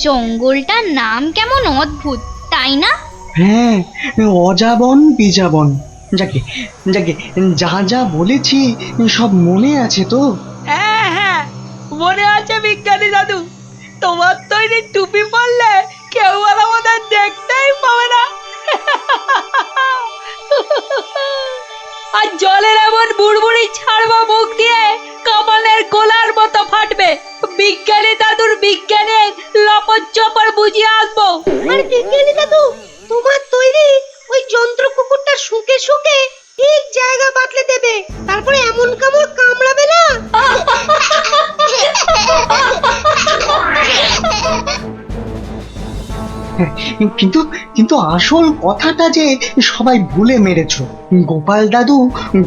জঙ্গলটার নাম কেমন অদ্ভুত, তাই না? হ্যাঁ, অজাবন বিজাবন। যাকে যাকে যা যা বলেছি সব মনে আছে তো? হ্যাঁ হ্যাঁ মনে আছে বিজ্ঞানী দাদু, তোমার তৈরি টুপি পরলে কেউ আর আমাদের দেখতেই পাবে না। আর জলের এমন বুড়বুড়ি ছাড়বো মুখ দিয়ে কামানের গোলার মতো ফাটবে। বিজ্ঞানী দাদুর বিজ্ঞানের লপট চপর বুঝিয়ে আসবো। আর বিজ্ঞানী দাদু তোমার তৈরি ওই যন্ত্র কুকুরটা শুকে শুকে ঠিক জায়গা বাতলে দেবে, তারপরে এমন কামড় কামড়াবে না। কিন্তু কিন্তু আসল কথাটা যে সবাই ভুলে মেরেছ। গোপাল দাদু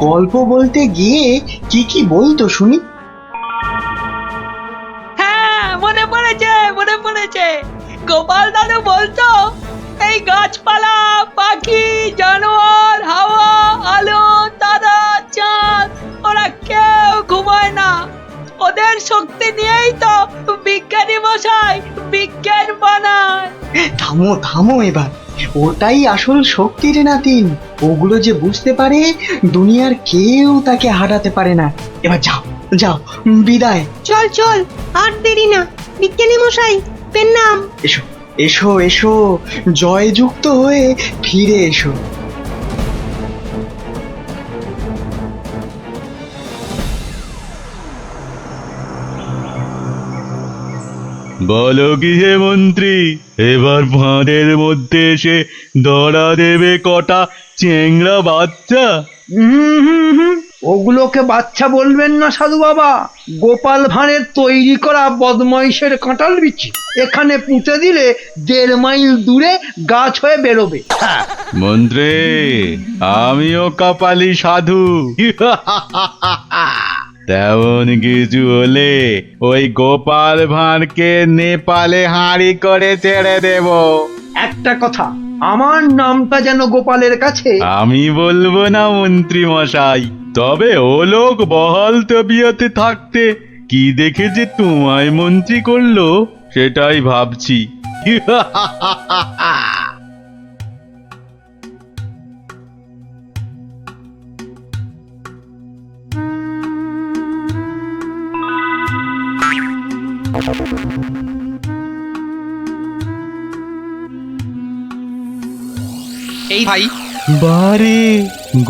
গল্প বলতে গিয়ে কি কি বলতো শুনি? হ্যাঁ মনে পড়েছে মনে পড়েছে, গোপাল দাদু বলতো এই গাছপালা, পাখি, জানোয়ার, হাওয়া, আলো, তারা, চাঁদ ওরা কেউ ঘুমায় না, ওদের শক্তি নিয়েই তো বিজ্ঞানী মশাই বিজ্ঞান বানায়। থামো থামো এবার, ওটাই আসল শক্তি রে নাতিন। ওগুলো যে বুঝতে পারে দুনিয়ার কেউ তাকে হারাতে পারে না। এবার যাও যাও, বিদায়। চল চল আর দেরি না, বিজ্ঞানী মশাই পেন নাম। এসো এসো এসো, জয়যুক্ত হয়ে ফিরে এসো। বলো কি হে মন্ত্রী, এবার ভাঁড়ের মধ্যে এসে ধরা দেবে কটা চেংড়া বাচ্চা? ওগুলোকে বাচ্চা বলবেন না সাধু বাবা, গোপাল ভাঁড়ের তৈরি করা বদমাইশের কাঁঠাল বিচি। এখানে পুঁতে দিলে 1.5 মাইল দূরে গাছ হয়ে বেরোবে। মন্ত্রী, আমিও কপালি সাধু। তেমন কিছু হলে ওই গোপাল ভাঁড়কে নেপালে হাঁড়ি করে ছেড়ে দেব। একটা কথা, আমার নামটা যেন গোপালের কাছে। আমি বলবো না মন্ত্রী মশাই, তবে ও লোক বহাল তবিয়তে থাকতে কি দেখে যে তোমায় মন্ত্রী করলো সেটাই ভাবছি। এই ভাই, বারে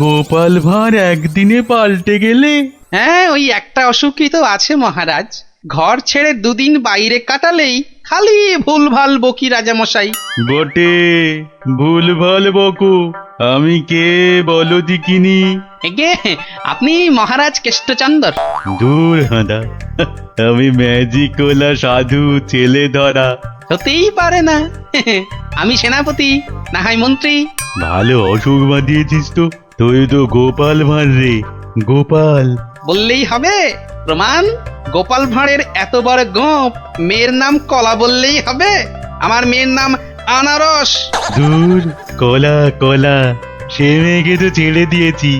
গোপাল ভাঁড় একদিনে পাল্টে গেলে। হ্যাঁ ওই একটা অসুখই তো আছে মহারাজ, ঘর ছেড়ে 2 দিন বাইরে কাটালেই খালি ভুলভাল বকি রাজামশাই। বটে, ভুলভাল বকু। আমি কে বলো দিকিনি? এগে আপনি মহারাজ কেষ্টচন্দ্র। দূর হাঁদা, আমি ম্যাজিকওয়ালা সাধু ছেলে ধরা। হতেই পারে না। আমি সেনাপতি, না হয় মন্ত্রী। ভালো অসুখ বাঁধিয়েছিস তো। তুই তো গোপাল ভাঁড় রে, গোপাল। বললেই হবে? প্রমাণ? গোপাল ভাঁড়ের এত বড় গোপ, মেয়ের নাম কলা বললেই হবে? আমার মেয়ের নাম আনারস। দূর, কলা কলা, সে মেয়েকে তো ছেড়ে দিয়েছি।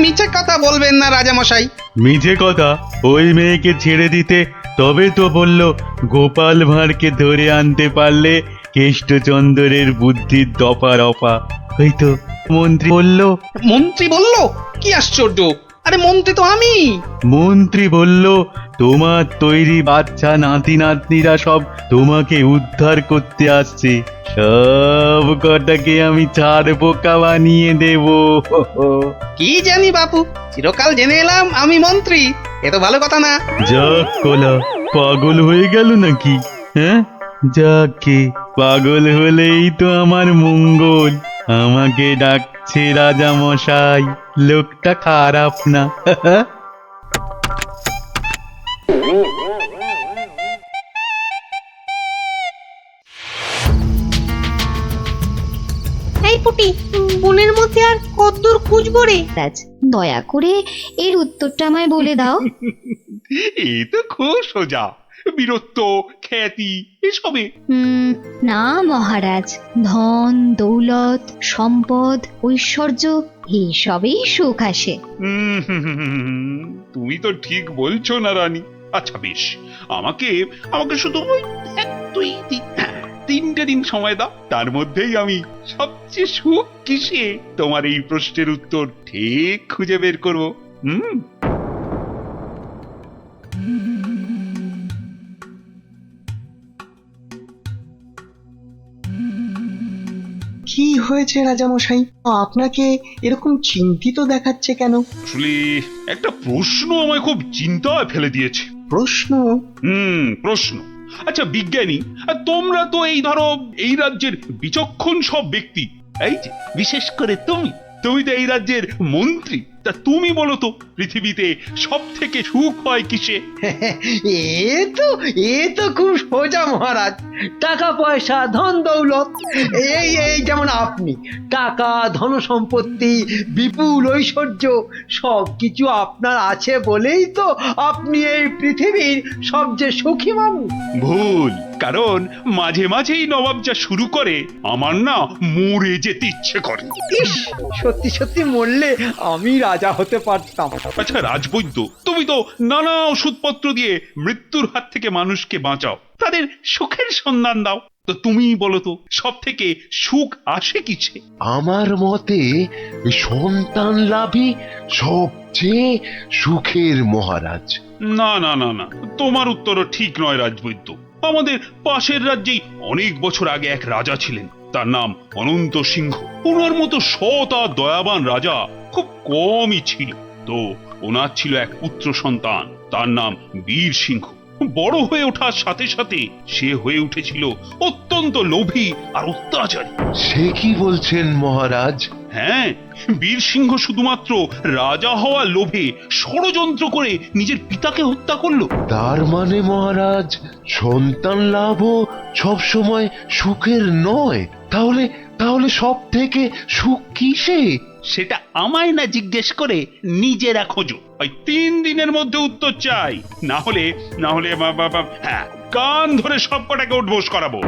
মিছে কথা বলবেন না রাজামশাই। মিছে কথা? ওই মেয়েকে ছেড়ে দিতে তবে তো বলল গোপাল ভাঁড়কে ধরে আনতে পারলে কেষ্টচন্দ্রের বুদ্ধির দফা রফা। ওই তো মন্ত্রী বলল। মন্ত্রী বলল? কি আশ্চর্য! আরে মন্ত্রী তো আমি। মন্ত্রী বলল তোমার তৈরি বাচ্চা নাতি নাতনিরা সব তোমাকে উদ্ধার করতে আসছে, সব কটাকে আমি ছাড় বোকা বানিয়ে দেব। কি জানি বাপু, চিরকাল জেনে এলাম আমি মন্ত্রী, এ তো ভালো কথা না। যাক কলা, পাগল হয়ে গেল নাকি? হ্যাঁ, যাকে পাগল হলেই তো আমার মঙ্গল। আমাকে ডাকছে রাজা মশাই, লোকটা খারাপ না। এই পুটি, বনের মধ্যে আর কতদূর খুঁজবো রে? রাজ, দয়া করে এর উত্তরটা আমায় বলে দাও। এ তো খুব সোজা, বীরত্ব, খ্যাতি এসবে। না মহারাজ, ধন দৌলত সম্পদ ঐশ্বর্য এইসবেই সুখ আসে। তুমি তো ঠিক বলছো না রানী। আচ্ছা বেশ, আমাকে আমাকে শুধু ওই 3টে দিন সময় দাও, তার মধ্যেই আমি সবচেয়ে সুখ কিসে তোমার এই প্রশ্নের উত্তর ঠিক খুঁজে বের করবো। কি হয়েছে রাজামশাই? আপনাকে এরকম চিন্তিত দেখাচ্ছে কেন? আসলে একটা প্রশ্ন আমায় খুব চিন্তায় ফেলে দিয়েছে। প্রশ্ন? প্রশ্ন। আচ্ছা বিজ্ঞানী, তোমরা তো এই ধরো এই রাজ্যের বিচক্ষণ সব ব্যক্তি, এই যে বিশেষ করে তুমি তো এই রাজ্যের মন্ত্রী, তা তুমি বলো তো পৃথিবীতে সব থেকে সুখ হয় কিসে? এ তো খুব সোজা মহারাজ, টাকা পয়সা ধন দৌলত। এই যেমন আপনি, টাকা ধন সম্পত্তি বিপুল ঐশ্বর্য সবকিছু আপনার আছে বলেই তো আপনি এই পৃথিবীর সবচেয়ে সুখী মানুষ। ভুল, কারণ মাঝে মাঝেই নবাব যা শুরু করে আমার না মরে যেতে ইচ্ছে করে। সত্যি সত্যি মরলে আমি রাজা হতে পারতাম। আচ্ছা রাজবৈদ্য, তুমি তো নানা ওষুধপত্র দিয়ে মৃত্যুর হাত থেকে মানুষকে বাঁচাও, তাদের সুখের সন্ধান দাও, তো তুমি বলো তো সব থেকে সুখ আসে কিসে? আমার মতে সন্তান লাভই সবচেয়ে সুখের মহারাজ। না না না না, তোমার উত্তরও ঠিক নয় রাজবৈদ্য। আমাদের পাশের রাজ্যেই অনেক বছর আগে এক রাজা ছিলেন, তার নাম অনন্ত সিংহ। ওনার মতো সৎ আর দয়াবান রাজা খুব কমই ছিল। তো ওনার ছিল এক পুত্র সন্তান, তার নাম বীর সিংহ। বড় হয়ে ওঠার সাথে সাথে সে হয়ে উঠেছিল অত্যন্ত লোভী আর অত্যাচারী। সে কি বলছেন মহারাজ? হ্যাঁ, বীর সিংহ শুধুমাত্র রাজা হওয়ার লোভে ষড়যন্ত্র করে নিজের পিতাকে হত্যা করলো। তার মানে মহারাজ, সন্তান লাভও সব সময় সুখের নয়। তাহলে তাহলে সব থেকে সুখ কিসে? সেটা আমায় না জিজ্ঞেস করে নিজেরা খোঁজো। ওই 3 দিনের মধ্যে উত্তর চাই, না হলে হ্যাঁ, কান ধরে সব কটাকে উঠবোস করাবো।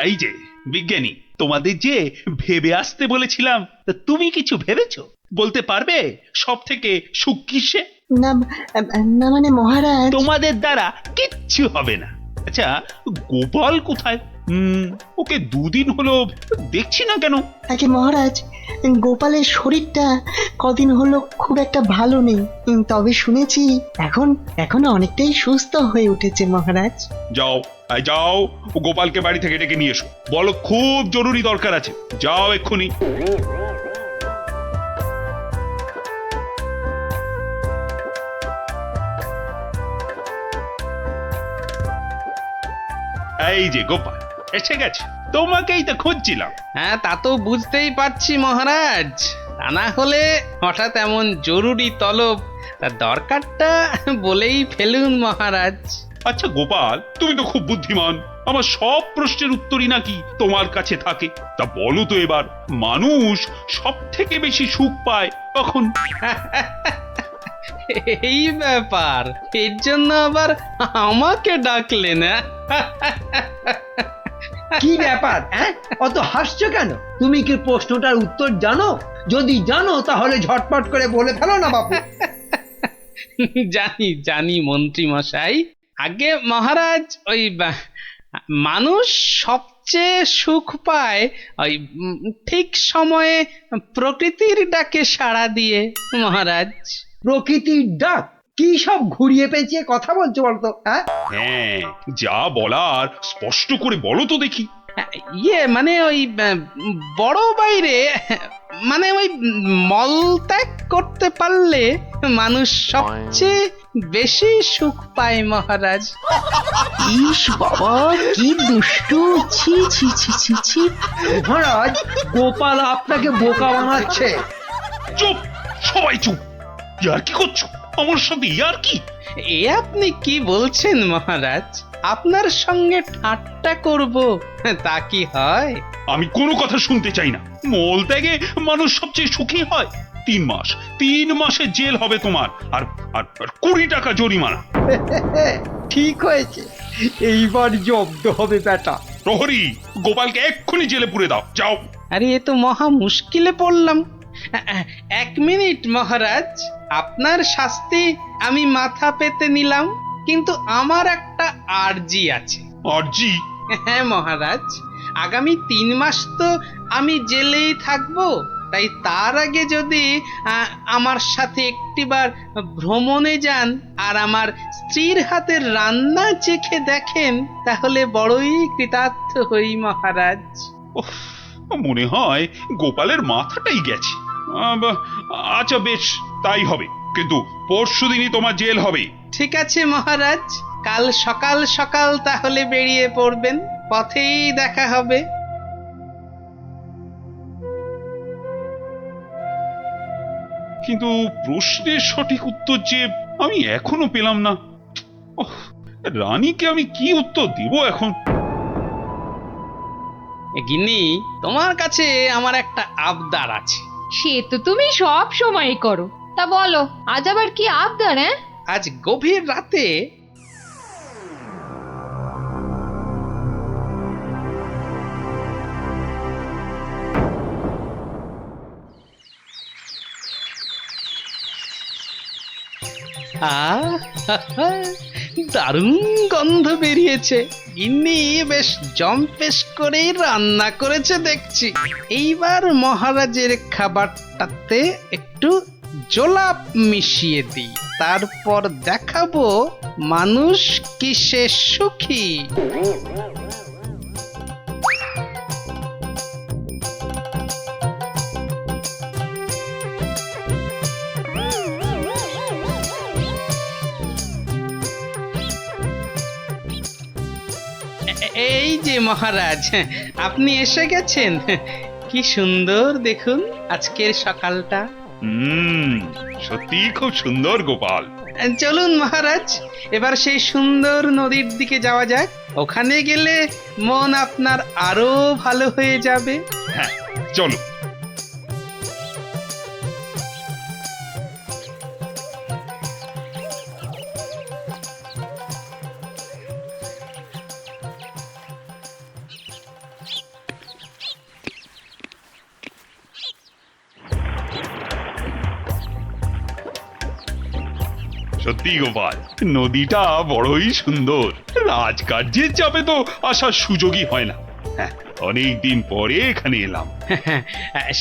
এই যে বিজ্ঞানী, তোমাদের যে ভেবে আসতে বলেছিলাম, তা তুমি কিছু ভেবেছো? বলতে পারবে সব থেকে সুখ কিসে? না না মানে মহারাজ, তোমাদের দ্বারা কিচ্ছু হবে না। আচ্ছা গোপাল কোথায়? ওকে 2 দিন হলো দেখছি না কেন? আগে মহারাজ, গোপালের শরীরটা কদিন হলো খুব একটা ভালো নেই, তবে শুনেছি এখন অনেকটাই সুস্থ হয়ে উঠেছে মহারাজ। যাও যাও, গোপালকে বাড়ি থেকে ডেকে নিয়ে এসো, বলো খুব জরুরি দরকার আছে। যাও এক্ষুনি। এই যে গোপাল এসে গেছে, তোমাকেই তো খুঁজছিলাম। হ্যাঁ, তা তো বুঝতেই পারছি মহারাজ, তা না হলে হঠাৎ এমন জরুরি তলব, দরকারটা বলেই ফেলুন মহারাজ। আচ্ছা গোপাল, তুমি তো খুব বুদ্ধিমান, আমার সব প্রশ্নের উত্তরই নাকি তোমার কাছে থাকে। তা বলো তো এবার, মানুষ সব থেকে বেশি সুখ পায় কখন? এই ব্যাপার, এর জন্য আবার আমাকে ডাকলেন? কি ব্যাপার, অত হাসছো কেন? তুমি কি প্রশ্নটার উত্তর জানো? যদি জানো তাহলে ঝটপট করে বলে ফেলো না বাপু। জানি জানি মন্ত্রী মশাই। আগে মহারাজ, ওই মানুষ সবচেয়ে সুখ পায় ওই ঠিক সময়ে প্রকৃতির ডাকে সাড়া দিয়ে মহারাজ। প্রকৃতির ডাক? কি সব ঘুরিয়ে পেঁচিয়ে কথা বলছো বলতো? হ্যাঁ, হ্যাঁ, যা বলার স্পষ্ট করে বলো তো দেখি। ইয়ে মানে ওই বড় বাইরে মানে ওই মলত্যাগ করতে পারলে মানুষ সবচেয়ে বেশি সুখ পায় মহারাজ। ইস বাবা, কি দুষ্টু! ছি ছি ছি ছি ছি! মহারাজ, গোপাল আপনাকে বোকা বানাচ্ছে। চুপ, সবাই চুপ। ইয়ার কি করছো আমার সাথে? ইয়ার কি? এ আপনি কি বলছেন মহারাজ? আপনার সঙ্গে ঠাট্টা করব তা কি হয়? আমি কোনো কথা শুনতে চাই না। মল ত্যাগে মানুষ সবচেয়ে সুখী হয়। 3 মাসের জেল হবে তোমার, আর আর 20 টাকা জরিমানা। ঠিক হয়েছে, এইবার জব্দ হবে বেটা। প্রহরী, গোপালকে এক্ষুনি জেলে পুরে দাও, যাও। আরে এ তো মহা মুশকিলে পড়লাম। 1 মিনিট মহারাজ, আপনার শাস্তি আমি মাথা পেতে নিলাম, কিন্তু আমার একটা আর্জি আছে। আর্জি? হ্যাঁ মহারাজ, আগামী 3 মাস তো আমি জেলেই থাকবো, তাই তার আগে যদি আমার সাথে একটিবার ভ্রমণে যান আর আমার স্ত্রীর হাতের রান্না চেখে দেখেন, তাহলে বড়ই কৃতার্থ হই মহারাজ। মনে হয় গোপালের মাথাটাই গেছে। আচ্ছা বেশ, তাই হবে, কিন্তু পরশুদিনই তোমার জেল হবে। ঠিক আছে মহারাজ, কাল সকাল সকাল তাহলে বেরিয়ে পড়বেন, পথেই দেখা হবে। কিন্তু প্রশ্নের সঠিক উত্তর যে আমি এখনো পেলাম না। রানীকে আমি কি উত্তর দিব এখন? গিন্নি, তোমার কাছে আমার একটা আবদার আছে। সে তো তুমি সব সময় করো। তা বলো, আজ আবার কি আবদার? হ্যাঁ, আজ গভীর রাতে দারুণ গন্ধ বেরিয়েছে। গিন্নি বেশ জম্পেশ করেই রান্না করেছে দেখছি। এইবার মহারাজের খাবারটাতে একটু জোলাপ মিশিয়ে দিই, তারপর দেখাবো মানুষ কিসে সুখী। এই যে মহারাজ, আপনি এসে গেছেন। কি সুন্দর দেখুন আজকের সকালটা। সত্যি খুব সুন্দর গোপাল। চলুন মহারাজ, এবার সেই সুন্দর নদীর দিকে যাওয়া যাক। ওখানে গেলে মন আপনার আরো ভালো হয়ে যাবে। হ্যাঁ, চলো। সত্যি গোপাল, নদীটা বড়ই সুন্দর। রাজকার্যের চাপে তো আসার সুযোগই হয় না। হ্যাঁ, অনেকদিন পরে এখানে এলাম।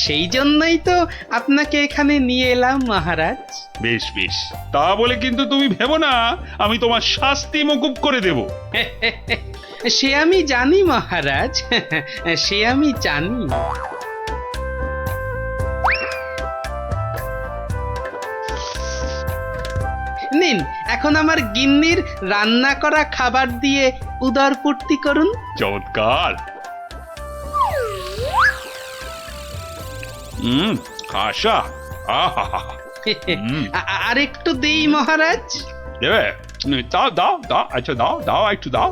সেই জন্যই তো আপনাকে এখানে নিয়ে এলাম মহারাজ। বেশ বেশ, তা বলে কিন্তু তুমি ভেবো না আমি তোমার শাস্তি মকুব করে দেব। সে আমি জানি মহারাজ, সে আমি জানি। নিন, এখন আমার গিন্নির রান্না করা খাবার দিয়ে উদর পূর্তি করুন। চমৎকার। খাসা। আর একটু দেই মহারাজ। দেবে? দাও দাও দাও, আচ্ছা দাও দাও, একটু দাও।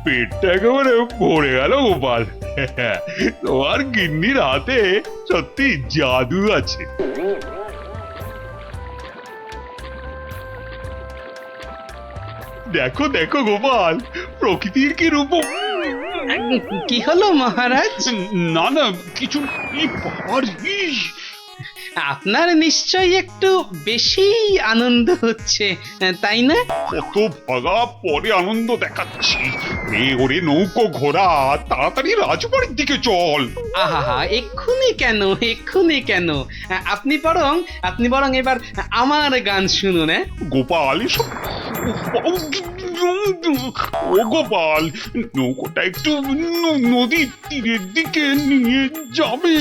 পেটটা একেবারে ভরে গেল গোপাল। তোমার গিন্নির হাতে সত্যি জাদু আছে। দেখো দেখো গোপাল, প্রকৃতির কি রূপ। কি হলো মহারাজ? না না কিছু। আপনার নিশ্চয়ই একটু বেশি আনন্দ হচ্ছে, তাই না? কত ভাগা পরে আনন্দ দেখাচ্ছি। ওরে নৌকো ঘোড়া, তাড়াতাড়ি রাজবাড়ির দিকে চল। আহা, এক্ষুনি কেন? আপনি বরং এবার আমার গান শুনুন। গোপাল এসব ও গোপাল, নৌকোটা একটু নদীর তীরের দিকে নিয়ে যাবে।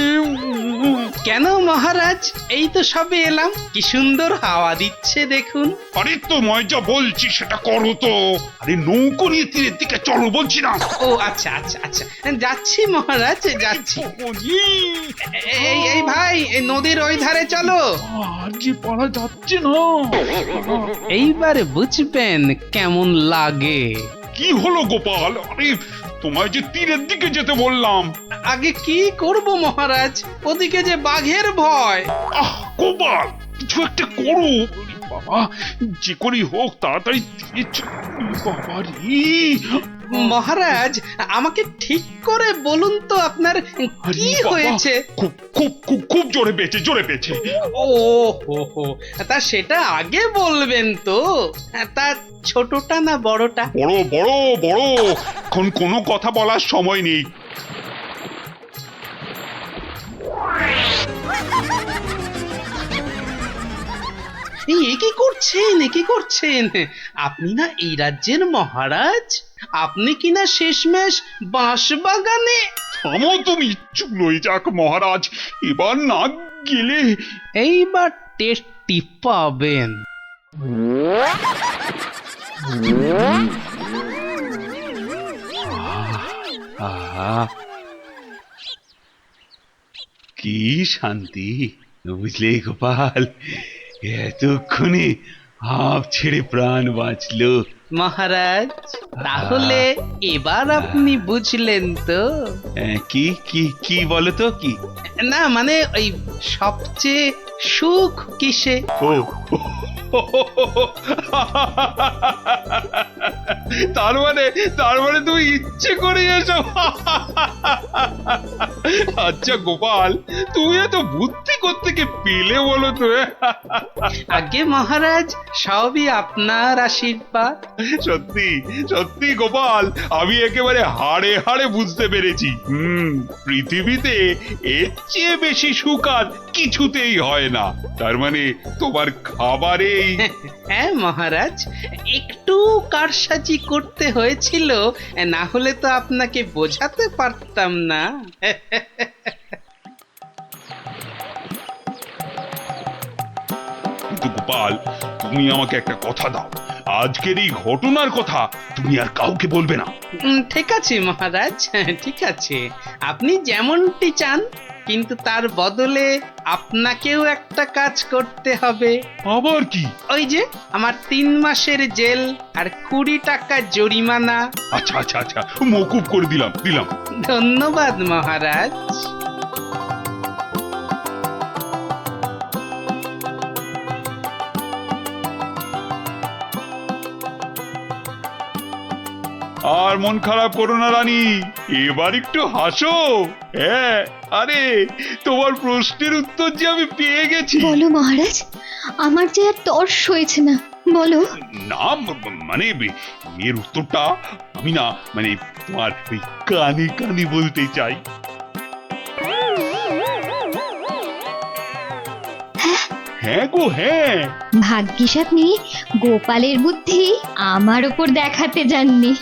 কেন মহারাজ, এই তো সবে এলাম, কি সুন্দর হাওয়া দিচ্ছে দেখুন। আরে তোমায় যা বলছি সেটা করো তো। আরে নৌকো নিয়ে তীরের দিকে চলো বলছি না। ও আচ্ছা, যাচ্ছি মহারাজ, যাচ্ছি। এই ভাই, এই নদীর ওই ধারে চলো। আজকে পারা যাচ্ছে না। এইবারে বুঝবেন কেমন লাগে। কি হলো গোপাল? আরে তোমায় যে তীরের দিকে যেতে বললাম। আগে কি করব মহারাজ, ওদিকে যে বাঘের ভয়। গোপাল, কিছু একটা করো বাবা, যে করেই হোক তাড়াতাড়ি তীরে বাবা রে। মহারাজ, আমাকে ঠিক করে বলুন তো আপনার কি হয়েছে? খুব জোরে পেয়েছে। ও হো, তা সেটা আগে বলবেন তো। তা ছোটটা না বড়টা? বড়। এখন কোনো কথা বলার সময় নেই। কি করছেন? আপনি না এই রাজ্যের মহারাজ? আপনি কিনা শেষমেশ বাঁশ বাগানে। থামো তুমি, চুলোই যাক মহারাজ, এবার না গেলে এইবার টেস্টি পাবেন। কি শান্তি, বুঝলে গোপাল, এতক্ষণে হাঁপ ছেড়ে প্রাণ বাঁচলো। মহারাজ, তাহলে এবার আপনি বুঝলেন তো? কি বলো তো? কি না মানে ওই সবচেয়ে সুখ কিসে? তার মানে তুমি ইচ্ছে করে এসব। আচ্ছা গোপাল, তুমি এত বুদ্ধি কোত্থেকে পেলে বলো তো? আগে মহারাজ, সবই আপনার আশীর্বাদ। সত্যি গোপাল, আমি একেবারে হাড়ে হাড়ে বুঝতে পেরেছি। পৃথিবীতে এর চেয়ে বেশি সুখ আর কিছুতেই হয় না। তার মানে তোমার খাবারেই। হ্যাঁ মহারাজ, একটু কারসাজি করতে হয়েছিল, না হলে তো আপনাকে বোঝাতে পারতাম না। গোপাল, তুমি আমাকে একটা কথা দাও, আজকের এই ঘটনার কথা তুমি আর কাউকে বলবে না। ঠিক আছে মহারাজ, ঠিক আছে, আপনি যেমনটি চান, কিন্তু তার বদলে আপনাকেও একটা কাজ করতে হবে। আবার কি? ওই যে আমার 3 মাসের জেল আর 20 টাকা জরিমানা। আচ্ছা, মওকুফ করে দিলাম। ধন্যবাদ মহারাজ। আর মন খারাপ করো না রানী, এবার একটু হাসো। হ্যাঁ, আরে তোমার প্রশ্নের উত্তর যে আমি পেয়ে গেছি। বলো মহারাজ, আমার যে আর তর্স হয়েছে না, বলো। না মানে এর উত্তরটা আমি না মানে তোমার ওই কানে বলতে চাই। হ্যাঁ গো হ্যাঁ। ভাগ্যিস আপনি গোপালের বুদ্ধি আমার উপর দেখাতে যাননি।